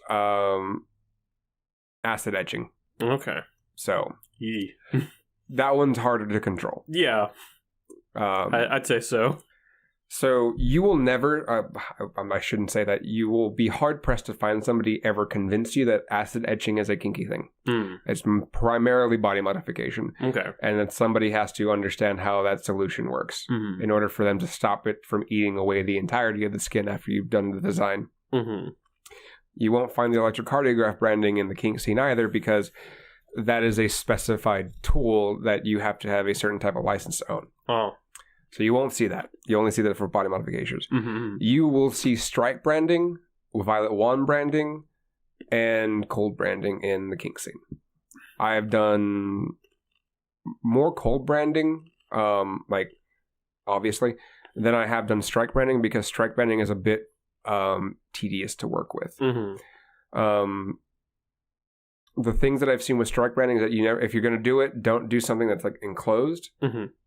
Speaker 1: acid etching.
Speaker 2: Okay.
Speaker 1: So that one's harder to control.
Speaker 2: Yeah. I'd say so.
Speaker 1: So you will never, I shouldn't say that, you will be hard-pressed to find somebody ever convince you that acid etching is a kinky thing. It's primarily body modification.
Speaker 2: Okay.
Speaker 1: And that somebody has to understand how that solution works in order for them to stop it from eating away the entirety of the skin after you've done the design. You won't find the electrocardiograph branding in the kink scene either because that is a specified tool that you have to have a certain type of license to own.
Speaker 2: Oh.
Speaker 1: So you won't see that. You only see that for body modifications. You will see strike branding, violet wand branding, and cold branding in the kink scene. I have done more cold branding, like obviously, than I have done strike branding because strike branding is a bit tedious to work with. The things that I've seen with strike branding is that if you're going to do it, don't do something that's like enclosed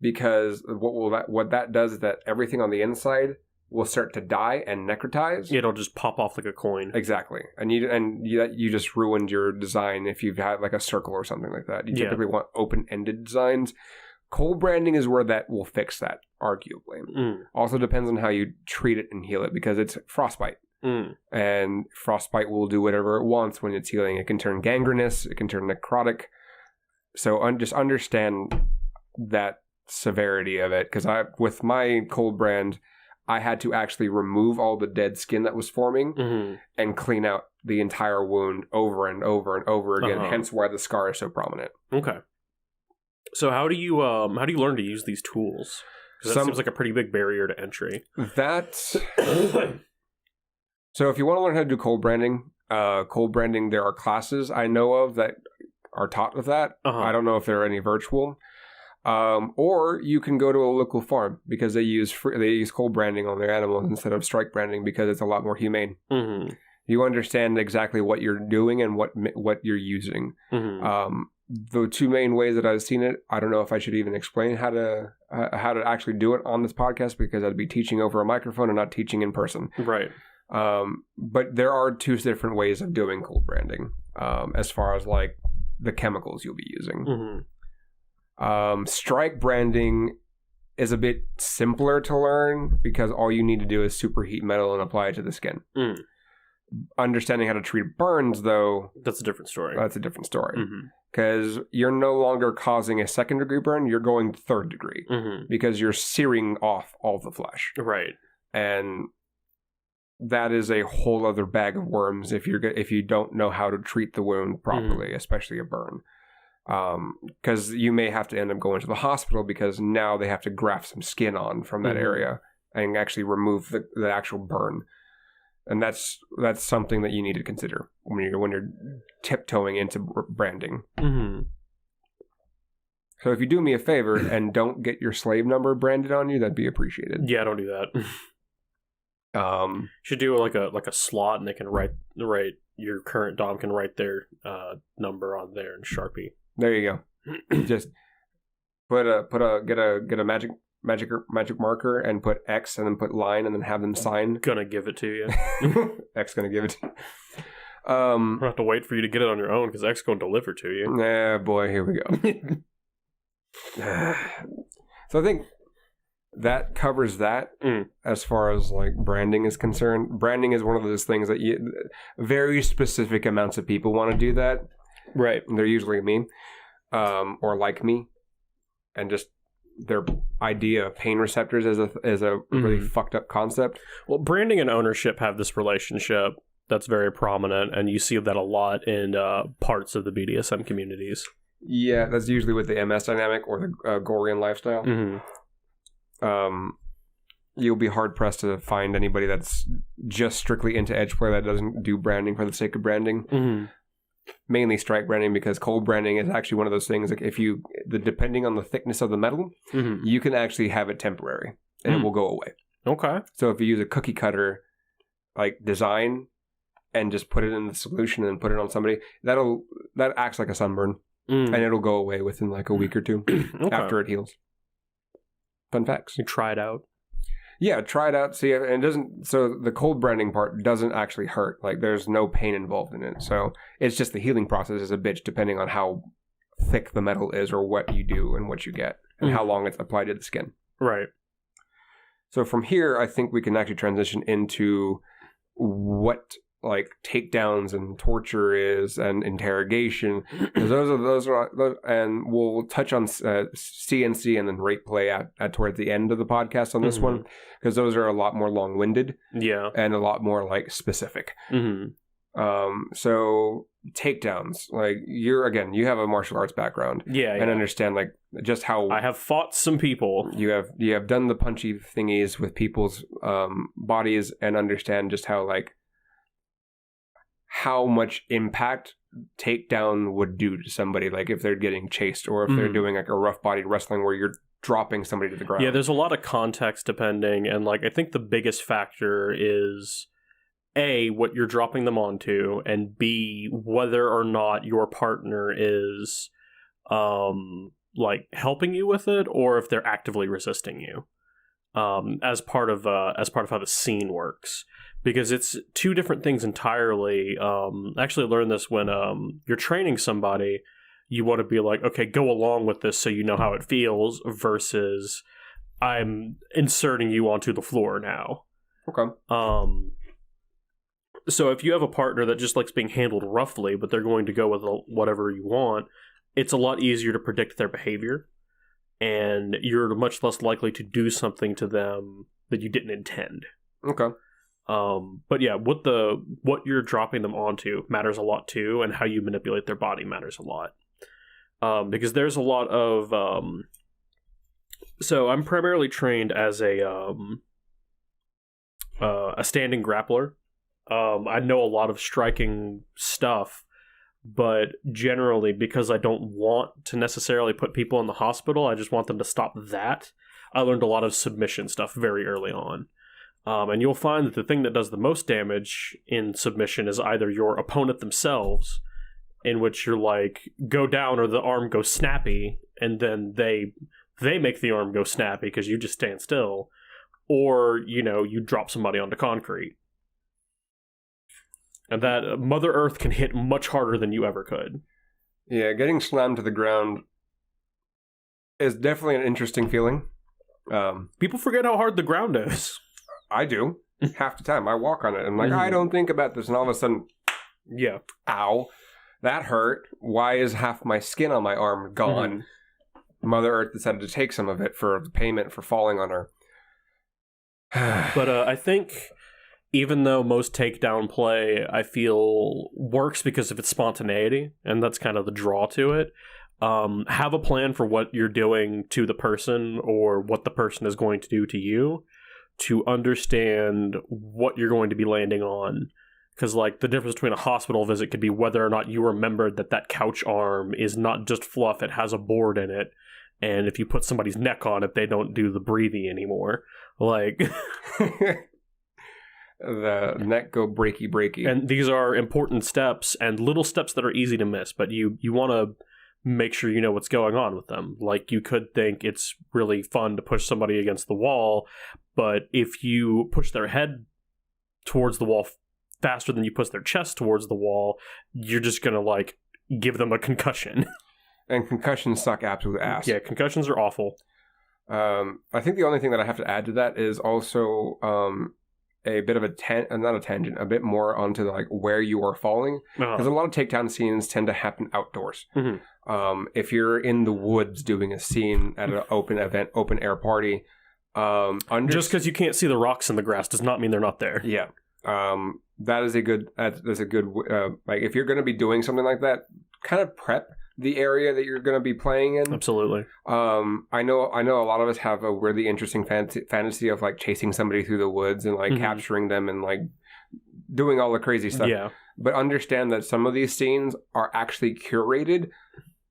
Speaker 1: because what that does is that everything on the inside will start to die and necrotize.
Speaker 2: It'll just pop off like a coin.
Speaker 1: Exactly, and you just ruined your design if you've had like a circle or something like that. You typically want open-ended designs. Cold branding is where that will fix that, arguably. Also depends on how you treat it and heal it because it's frostbite. And frostbite will do whatever it wants when it's healing. It can turn gangrenous. It can turn necrotic. So just understand that severity of it. Because with my cold brand, I had to actually remove all the dead skin that was forming and clean out the entire wound over and over and over again. Hence why the scar is so prominent.
Speaker 2: Okay. So how do you learn to use these tools? Because that seems like a pretty big barrier to entry.
Speaker 1: So if you want to learn how to do cold branding, there are classes I know of that are taught with that. I don't know if there are any virtual. Or you can go to a local farm because they use cold branding on their animals instead of strike branding because it's a lot more humane. You understand exactly what you're doing and what you're using. The 2 main ways that I've seen it, I don't know if I should even explain how to actually do it on this podcast because I'd be teaching over a microphone and not teaching in person.
Speaker 2: Right.
Speaker 1: But there are 2 different ways of doing cold branding as far as like the chemicals you'll be using.
Speaker 2: Mm-hmm.
Speaker 1: Strike branding is a bit simpler to learn because all you need to do is superheat metal and apply it to the skin.
Speaker 2: Mm.
Speaker 1: Understanding how to treat burns, though,
Speaker 2: that's a different story.
Speaker 1: That's a different story. Because you're no longer causing a second-degree burn, you're going third-degree. Because you're searing off all the flesh.
Speaker 2: Right.
Speaker 1: And that is a whole other bag of worms if you don't know how to treat the wound properly, especially a burn. Because you may have to end up going to the hospital because now they have to graft some skin on from that area and actually remove the actual burn. And that's something that you need to consider when you're tiptoeing into branding. So if you do me a favor and don't get your slave number branded on you, that'd be appreciated.
Speaker 2: Yeah, don't do that. Should do like a slot, and they can write your current Dom can write their number on there in Sharpie.
Speaker 1: There you go. Just get a magic marker and put X and then put line and then have them sign.
Speaker 2: Gonna give it to you.
Speaker 1: X gonna give it to you.
Speaker 2: We'll have to wait for you to get it on your own because X gonna deliver to you.
Speaker 1: Yeah, boy, here we go. So I think that covers that as far as like branding is concerned. Branding is one of those things that very specific amounts of people want to do that.
Speaker 2: Right.
Speaker 1: They're usually me, or like me, and just their idea of pain receptors is a really fucked up concept.
Speaker 2: Well, branding and ownership have this relationship that's very prominent, and you see that a lot in parts of the BDSM communities.
Speaker 1: Yeah, that's usually with the MS dynamic or the Gorian lifestyle. You'll be hard pressed to find anybody that's just strictly into edge play that doesn't do branding for the sake of branding. Mainly strike branding, because cold branding is actually one of those things. Like depending on the thickness of the metal, you can actually have it temporary and it will go away.
Speaker 2: Okay.
Speaker 1: So if you use a cookie cutter like design and just put it in the solution and put it on somebody, that acts like a sunburn and it'll go away within like a week or two after it heals. Fun facts.
Speaker 2: You try it out.
Speaker 1: Yeah, try it out. See, and it doesn't. So the cold branding part doesn't actually hurt. Like there's no pain involved in it. So it's just the healing process is a bitch, depending on how thick the metal is, or what you do and what you get, and how long it's applied to the skin.
Speaker 2: Right.
Speaker 1: So from here, I think we can actually transition into what like takedowns and torture is, and interrogation, because those are, and we'll touch on CNC and then rape play at towards the end of the podcast on this one, because those are a lot more long-winded, and a lot more like specific. So takedowns, like you have a martial arts background, and understand like just how
Speaker 2: I have fought some people.
Speaker 1: You have done the punchy thingies with people's bodies, and understand just how much impact takedown would do to somebody, like if they're getting chased, or if they're doing like a rough body wrestling where you're dropping somebody to the ground.
Speaker 2: Yeah, there's a lot of context depending, and like I think the biggest factor is A, what you're dropping them onto, and B, whether or not your partner is like helping you with it, or if they're actively resisting you. As part of how the scene works. Because it's two different things entirely. I actually learned this when you're training somebody, you want to be like, okay, go along with this so you know how it feels, versus I'm inserting you onto the floor now.
Speaker 1: Okay.
Speaker 2: So if you have a partner that just likes being handled roughly, but they're going to go with whatever you want, it's a lot easier to predict their behavior, and you're much less likely to do something to them that you didn't intend.
Speaker 1: Okay.
Speaker 2: But yeah, what you're dropping them onto matters a lot too, and how you manipulate their body matters a lot. Because there's a lot of so I'm primarily trained as a standing grappler. I know a lot of striking stuff, but generally, because I don't want to necessarily put people in the hospital, I just want them to stop that. I learned a lot of submission stuff very early on. And you'll find that the thing that does the most damage in submission is either your opponent themselves, in which you're like, go down or the arm goes snappy, and then they make the arm go snappy because you just stand still, or, you drop somebody onto concrete. And that Mother Earth can hit much harder than you ever could.
Speaker 1: Yeah, getting slammed to the ground is definitely an interesting feeling.
Speaker 2: People forget how hard the ground is.
Speaker 1: I do. Half the time. I walk on it. I'm like, I don't think about this. And all of a sudden,
Speaker 2: yeah.
Speaker 1: Ow. That hurt. Why is half my skin on my arm gone? Mother Earth decided to take some of it for the payment for falling on her.
Speaker 2: But I think even though most takedown play, I feel, works because of its spontaneity, and that's kind of the draw to it, have a plan for what you're doing to the person or what the person is going to do to you to understand what you're going to be landing on. Because, like, the difference between a hospital visit could be whether or not you remembered that that couch arm is not just fluff, it has a board in it. And if you put somebody's neck on it, they don't do the breathy anymore. Like...
Speaker 1: the neck go breaky.
Speaker 2: And these are important steps and little steps that are easy to miss, but you want to make sure you know what's going on with them. Like, you could think it's really fun to push somebody against the wall, but if you push their head towards the wall faster than you push their chest towards the wall, you're just going to, like, give them a concussion. And
Speaker 1: concussions suck absolute ass.
Speaker 2: Yeah, concussions are awful.
Speaker 1: I think the only thing that I have to add to that is also a bit of not a tangent, a bit more onto like where you are falling. Because a lot of takedown scenes tend to happen outdoors. If you're in the woods doing a scene at an open air party,
Speaker 2: just because you can't see the rocks in the grass does not mean they're not there.
Speaker 1: Yeah. That's a good like if you're going to be doing something like that, kind of prep the area that you're going to be playing in.
Speaker 2: Absolutely.
Speaker 1: I know a lot of us have a really interesting fantasy of like chasing somebody through the woods and like capturing them and like doing all the crazy stuff.
Speaker 2: Yeah.
Speaker 1: But understand that some of these scenes are actually curated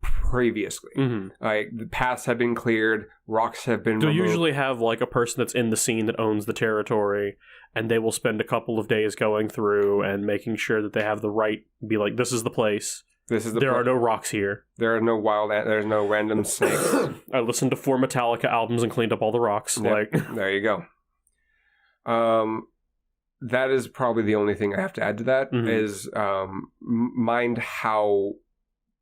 Speaker 1: previously. Like the paths have been cleared, rocks have been removed.
Speaker 2: Usually have like a person that's in the scene that owns the territory, and they will spend a couple of days going through and making sure that they have the right, be like, this is the place. There are no rocks here.
Speaker 1: There are no there's no random snakes.
Speaker 2: I listened to 4 Metallica albums and cleaned up all the rocks.
Speaker 1: Yep.
Speaker 2: Like,
Speaker 1: there you go. That is probably the only thing I have to add to that is mind how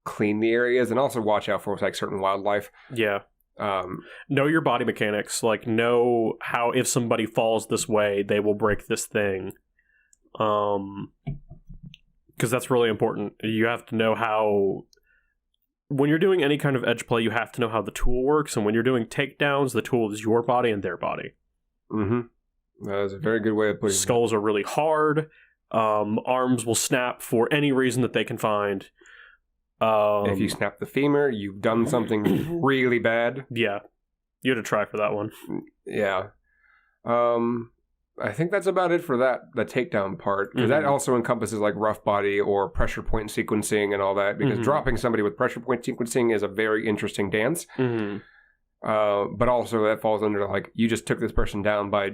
Speaker 1: clean the area is, and also watch out for like certain wildlife.
Speaker 2: Yeah. Know your body mechanics. Like, know how if somebody falls this way, they will break this thing. Because that's really important. You have to know how... When you're doing any kind of edge play, you have to know how the tool works, and when you're doing takedowns, the tool is your body and their body.
Speaker 1: That is a very good way of putting it.
Speaker 2: Skulls are really hard. Arms will snap for any reason that they can find.
Speaker 1: If you snap the femur, you've done something really bad.
Speaker 2: Yeah. You had to try for that one.
Speaker 1: Yeah. I think that's about it for the takedown part. Because that also encompasses like rough body or pressure point sequencing and all that. Because dropping somebody with pressure point sequencing is a very interesting dance. But also that falls under like, you just took this person down by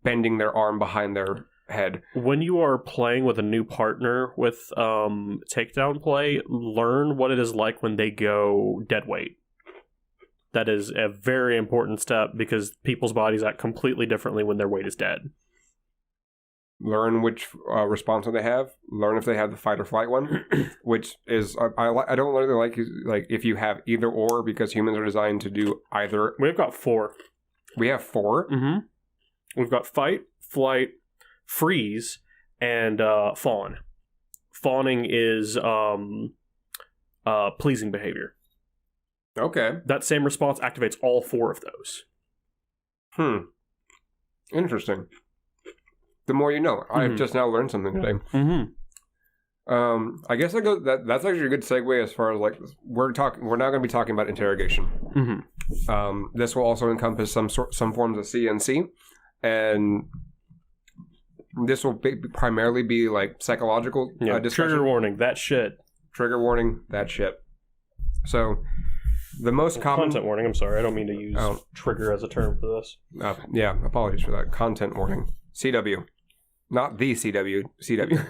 Speaker 1: bending their arm behind their head.
Speaker 2: When you are playing with a new partner with takedown play, learn what it is like when they go dead weight. That is a very important step because people's bodies act completely differently when their weight is dead.
Speaker 1: Learn which response they have. Learn if they have the fight or flight one, which is I don't really like if you have either or, because humans are designed to do either.
Speaker 2: We've got 4.
Speaker 1: We have 4.
Speaker 2: We've got fight, flight, freeze, and fawn. Fawning is pleasing behavior.
Speaker 1: Okay.
Speaker 2: That same response activates all 4 of those.
Speaker 1: Interesting. The more you know. I've just now learned something today. I guess that's actually a good segue as far as like we're now going to be talking about interrogation. This will also encompass some forms of CNC, and this will primarily be like psychological discussion.
Speaker 2: Trigger warning, that shit.
Speaker 1: Trigger warning, that shit. So the most common...
Speaker 2: Content warning, I'm sorry. I don't mean to use trigger as a term for this.
Speaker 1: Yeah, apologies for that. Content warning. CW. Not the CW. CW.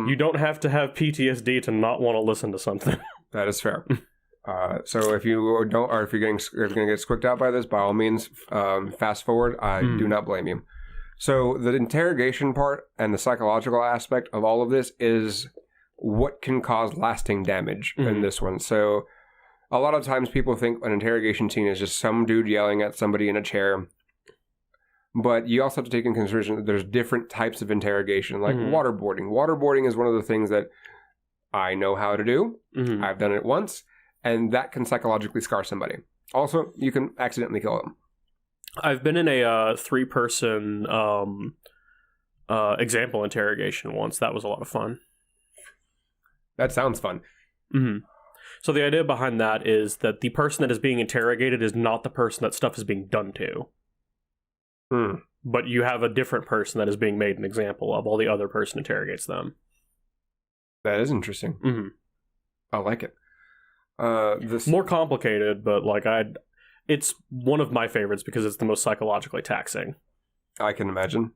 Speaker 2: You don't have to have PTSD to not want to listen to something.
Speaker 1: That is fair. So if you don't, or if you're going to get squicked out by this, by all means, fast forward. I do not blame you. So the interrogation part and the psychological aspect of all of this is what can cause lasting damage in this one. So a lot of times people think an interrogation scene is just some dude yelling at somebody in a chair. But you also have to take into consideration that there's different types of interrogation, like waterboarding. Waterboarding is one of the things that I know how to do. I've done it once, and that can psychologically scar somebody. Also, you can accidentally kill them.
Speaker 2: I've been in a 3-person example interrogation once. That was a lot of fun.
Speaker 1: That sounds fun.
Speaker 2: So the idea behind that is that the person that is being interrogated is not the person that stuff is being done to. But you have a different person that is being made an example of while the other person interrogates them.
Speaker 1: That is interesting. I like it. This
Speaker 2: more complicated, but like it's one of my favorites because it's the most psychologically taxing.
Speaker 1: I can imagine.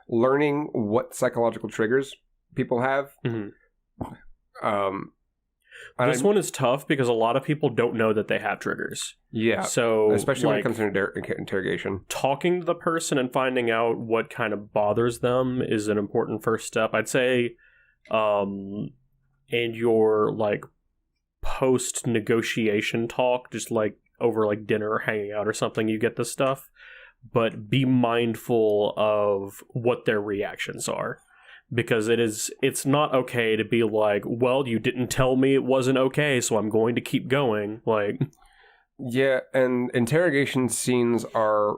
Speaker 1: Learning what psychological triggers people have.
Speaker 2: This one is tough because a lot of people don't know that they have triggers.
Speaker 1: Yeah.
Speaker 2: So
Speaker 1: especially when it comes to interrogation.
Speaker 2: Talking to the person and finding out what kind of bothers them is an important first step. I'd say in your like post-negotiation talk, just like over like dinner or hanging out or something, you get this stuff. But be mindful of what their reactions are. Because it's not okay to be like, well, you didn't tell me it wasn't okay, so I'm going to keep going. Like,
Speaker 1: yeah, and interrogation scenes are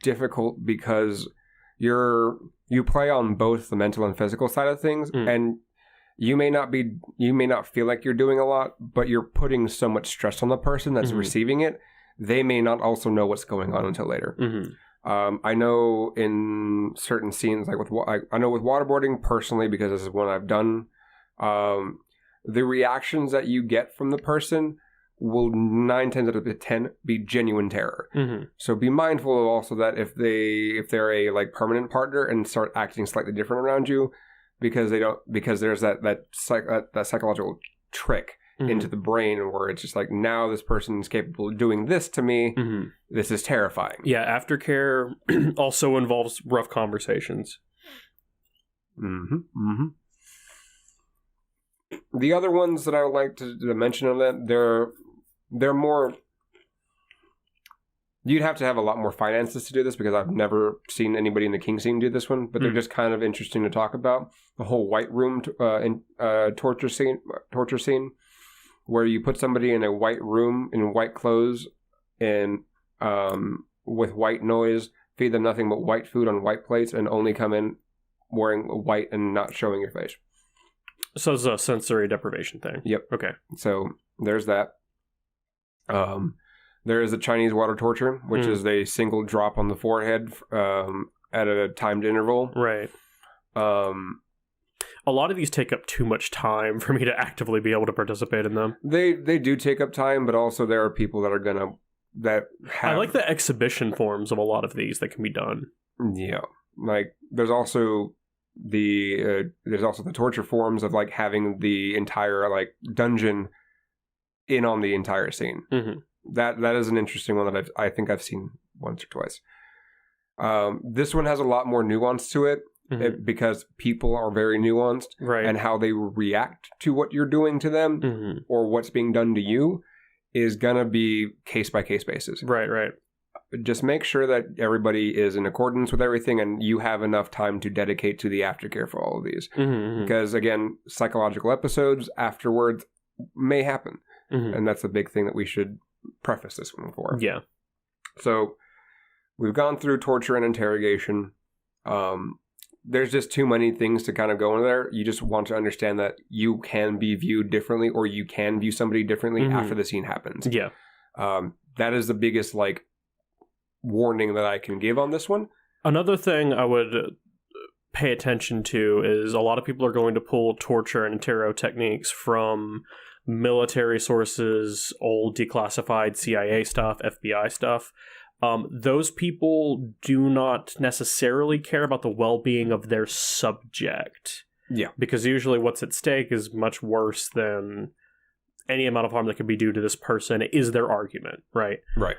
Speaker 1: difficult because you play on both the mental and physical side of things, and you may not feel like you're doing a lot, but you're putting so much stress on the person that's receiving it. They may not also know what's going on until later. I know in certain scenes, like I know with waterboarding personally, because this is one I've done, the reactions that you get from the person will 9 times out of 10 be genuine terror. So be mindful of also that if they're a like permanent partner and start acting slightly different around you, because there's that psychological trick into the brain where it's just like, now this person is capable of doing this to me. This is terrifying.
Speaker 2: Yeah, aftercare also involves rough conversations.
Speaker 1: The other ones that I would like to mention on that, they're more... You'd have to have a lot more finances to do this because I've never seen anybody in the King scene do this one, but they're just kind of interesting to talk about. The whole white room torture scene, where you put somebody in a white room in white clothes and with white noise, feed them nothing but white food on white plates, and only come in wearing white and not showing your face.
Speaker 2: So it's a sensory deprivation thing.
Speaker 1: Yep.
Speaker 2: Okay.
Speaker 1: So there's that. There is a Chinese water torture, which is a single drop on the forehead at a timed interval.
Speaker 2: Right. A lot of these take up too much time for me to actively be able to participate in them.
Speaker 1: They do take up time, but also there are people that are I
Speaker 2: like the exhibition forms of a lot of these that can be done.
Speaker 1: Yeah, like there's also the torture forms of like having the entire like dungeon in on the entire scene. That is an interesting one that I think I've seen once or twice. This one has a lot more nuance to it. Because people are very nuanced,
Speaker 2: right? And
Speaker 1: how they react to what you're doing to them or what's being done to you is gonna be case by case basis.
Speaker 2: Right.
Speaker 1: Just make sure that everybody is in accordance with everything, and you have enough time to dedicate to the aftercare for all of these. Because again, psychological episodes afterwards may happen, and that's a big thing that we should preface this one for.
Speaker 2: Yeah.
Speaker 1: So we've gone through torture and interrogation. There's just too many things to kind of go in there. You just want to understand that you can be viewed differently, or you can view somebody differently after the scene happens.
Speaker 2: Yeah.
Speaker 1: That is the biggest like warning that I can give on this one.
Speaker 2: Another thing I would pay attention to is a lot of people are going to pull torture and interro techniques from military sources, old declassified CIA stuff, FBI stuff. Those people do not necessarily care about the well-being of their subject.
Speaker 1: Yeah.
Speaker 2: Because usually what's at stake is much worse than any amount of harm that could be due to this person is their argument, right?
Speaker 1: Right.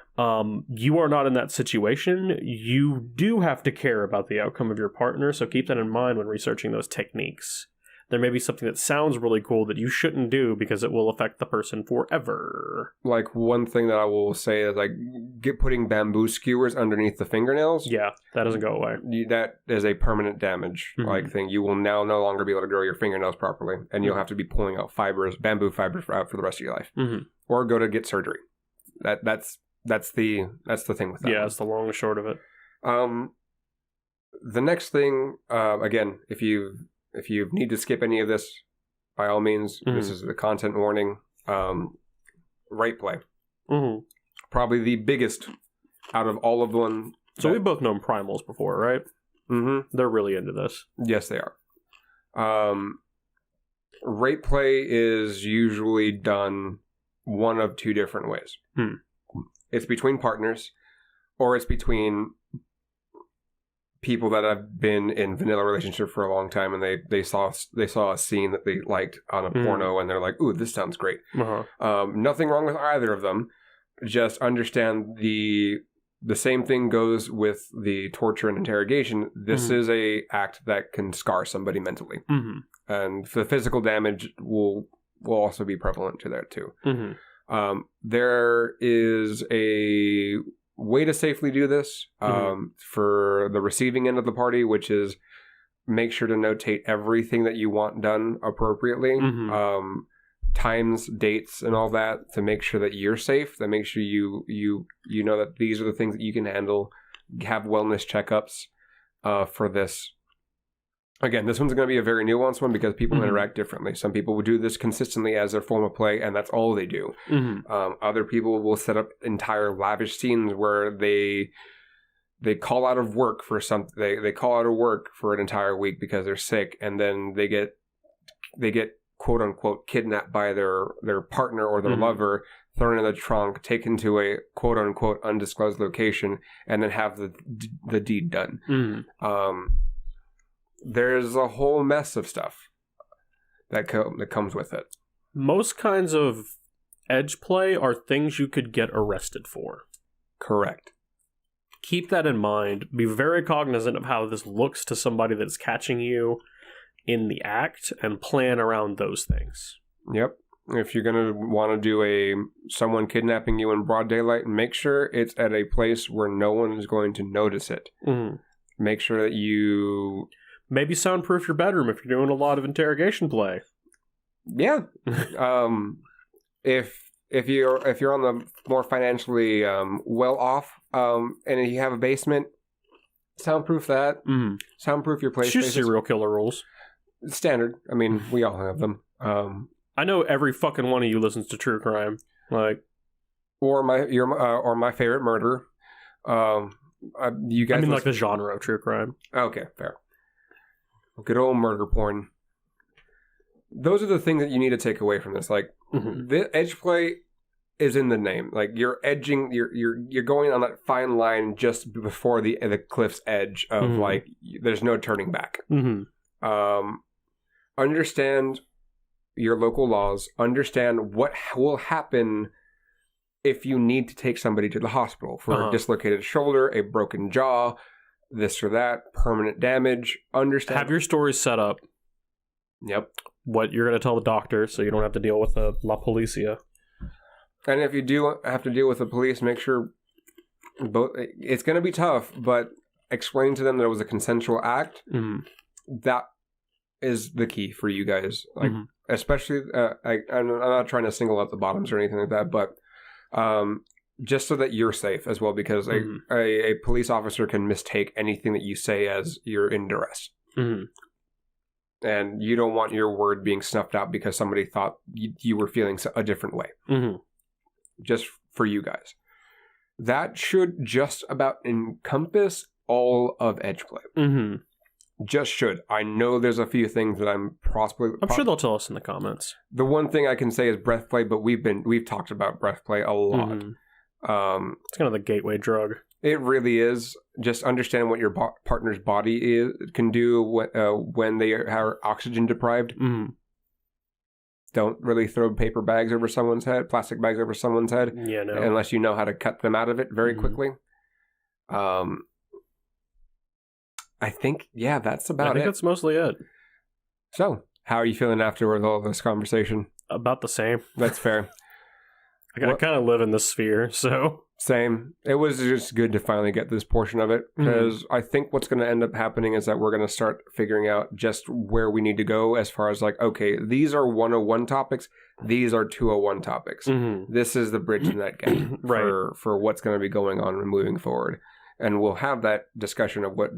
Speaker 2: You are not in that situation. You do have to care about the outcome of your partner, so keep that in mind when researching those techniques. there may be something that sounds really cool that you shouldn't do because it will affect the person forever.
Speaker 1: Like, one thing that I will say is, like, putting bamboo skewers underneath the fingernails.
Speaker 2: Yeah, that doesn't go away.
Speaker 1: That is a permanent damage, like, thing. You will now no longer be able to grow your fingernails properly, and you'll have to be pulling out bamboo fibers out for the rest of your life. Or go to get surgery. That's the thing with that.
Speaker 2: Yeah, it's the long and short of it.
Speaker 1: The next thing, again, if you need to skip any of this, by all means, this is the content warning. Rape play. Probably the biggest out of all of them.
Speaker 2: So we've both known primals before, right? They're really into this.
Speaker 1: Yes, they are. Rape play is usually done one of two different ways. It's between partners, or it's between people that have been in vanilla relationship for a long time, and they saw a scene that they liked on a porno, and they're like, "Ooh, this sounds great." Nothing wrong with either of them. Just understand the same thing goes with the torture and interrogation. This is a act that can scar somebody mentally, and the physical damage will also be prevalent to that too. There is a way to safely do this for the receiving end of the party, which is make sure to notate everything that you want done appropriately, times, dates, and all that, to make sure that you're safe, that make sure you know that these are the things that you can handle. Have wellness checkups for this. Again, this one's going to be a very nuanced one because people interact differently. Some people will do this consistently as their form of play, and that's all they do. Other people will set up entire lavish scenes where they call out of work for something. They call out of work for an entire week because they're sick, and then they get quote unquote kidnapped by their partner or their lover, thrown in the trunk, taken to a quote unquote undisclosed location, and then have the deed done. There's a whole mess of stuff that comes with it.
Speaker 2: Most kinds of edge play are things you could get arrested for.
Speaker 1: Correct.
Speaker 2: Keep that in mind. Be very cognizant of how this looks to somebody that's catching you in the act, and plan around those things.
Speaker 1: Yep. If you're going to want to do someone kidnapping you in broad daylight, make sure it's at a place where no one is going to notice it. Make sure that you...
Speaker 2: Maybe soundproof your bedroom if you're doing a lot of interrogation play.
Speaker 1: Yeah. If you're on the more financially well off, and you have a basement, soundproof that. Soundproof your place.
Speaker 2: It's just serial killer rules.
Speaker 1: Standard. I mean, we all have them.
Speaker 2: I know every fucking one of you listens to true crime,
Speaker 1: or my favorite murder. You guys.
Speaker 2: I mean, like the genre of true crime.
Speaker 1: Okay, fair. Good old murder porn. Those are the things that you need to take away from this. Like, the edge play is in the name. Like, you're edging. You're going on that fine line just before the cliff's edge of like, there's no turning back. Understand your local laws. Understand what will happen if you need to take somebody to the hospital for a dislocated shoulder, a broken jaw, this or that, permanent damage. Understand.
Speaker 2: Have your stories set up.
Speaker 1: Yep.
Speaker 2: What you're going to tell the doctor, so you don't have to deal with the La Policia.
Speaker 1: And if you do have to deal with the police, make sure both. It's going to be tough, but explain to them that it was a consensual act. That is the key for you guys. Like, especially, I'm not trying to single out the bottoms or anything like that, but just so that you're safe as well, because a police officer can mistake anything that you say as you're in duress. And you don't want your word being snuffed out because somebody thought you were feeling a different way. Just for you guys. That should just about encompass all of edge play. Just should. I know there's a few things that I'm
Speaker 2: sure they'll tell us in the comments.
Speaker 1: The one thing I can say is breath play, but we've talked about breath play a lot.
Speaker 2: It's kind of the gateway drug.
Speaker 1: It really is. Just understand what your partner's body can do when they are oxygen deprived. Don't really throw paper bags over someone's head, plastic bags over someone's head.
Speaker 2: Yeah, no.
Speaker 1: Unless you know how to cut them out of it very quickly. I think, that's about it.
Speaker 2: I think that's mostly it.
Speaker 1: So, How are you feeling after all this conversation?
Speaker 2: About the same.
Speaker 1: That's fair.
Speaker 2: I kind of live in this sphere, so...
Speaker 1: Same. It was just good to finally get this portion of it, because I think what's going to end up happening is that we're going to start figuring out just where we need to go as far as like, okay, these are 101 topics, these are 201 topics. This is the bridge in that gap for what's going to be going on and moving forward. And we'll have that discussion of what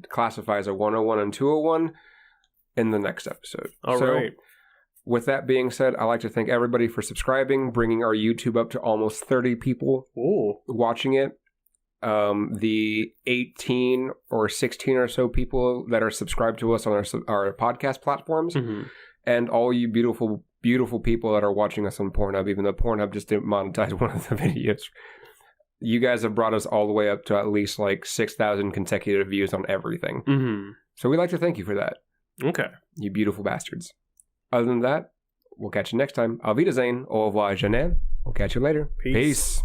Speaker 1: classifies a 101 and 201 in the next episode.
Speaker 2: All right.
Speaker 1: With that being said, I'd like to thank everybody for subscribing, bringing our YouTube up to almost 30 people watching it. The 18 or 16 or so people that are subscribed to us on our podcast platforms, and all you beautiful, beautiful people that are watching us on Pornhub, even though Pornhub just didn't monetize one of the videos. You guys have brought us all the way up to at least like 6,000 consecutive views on everything. So we'd like to thank you for that.
Speaker 2: Okay.
Speaker 1: You beautiful bastards. Other than that, we'll catch you next time. Auf Wiedersehen. Au revoir, Genève. We'll catch you later.
Speaker 2: Peace.
Speaker 1: Peace.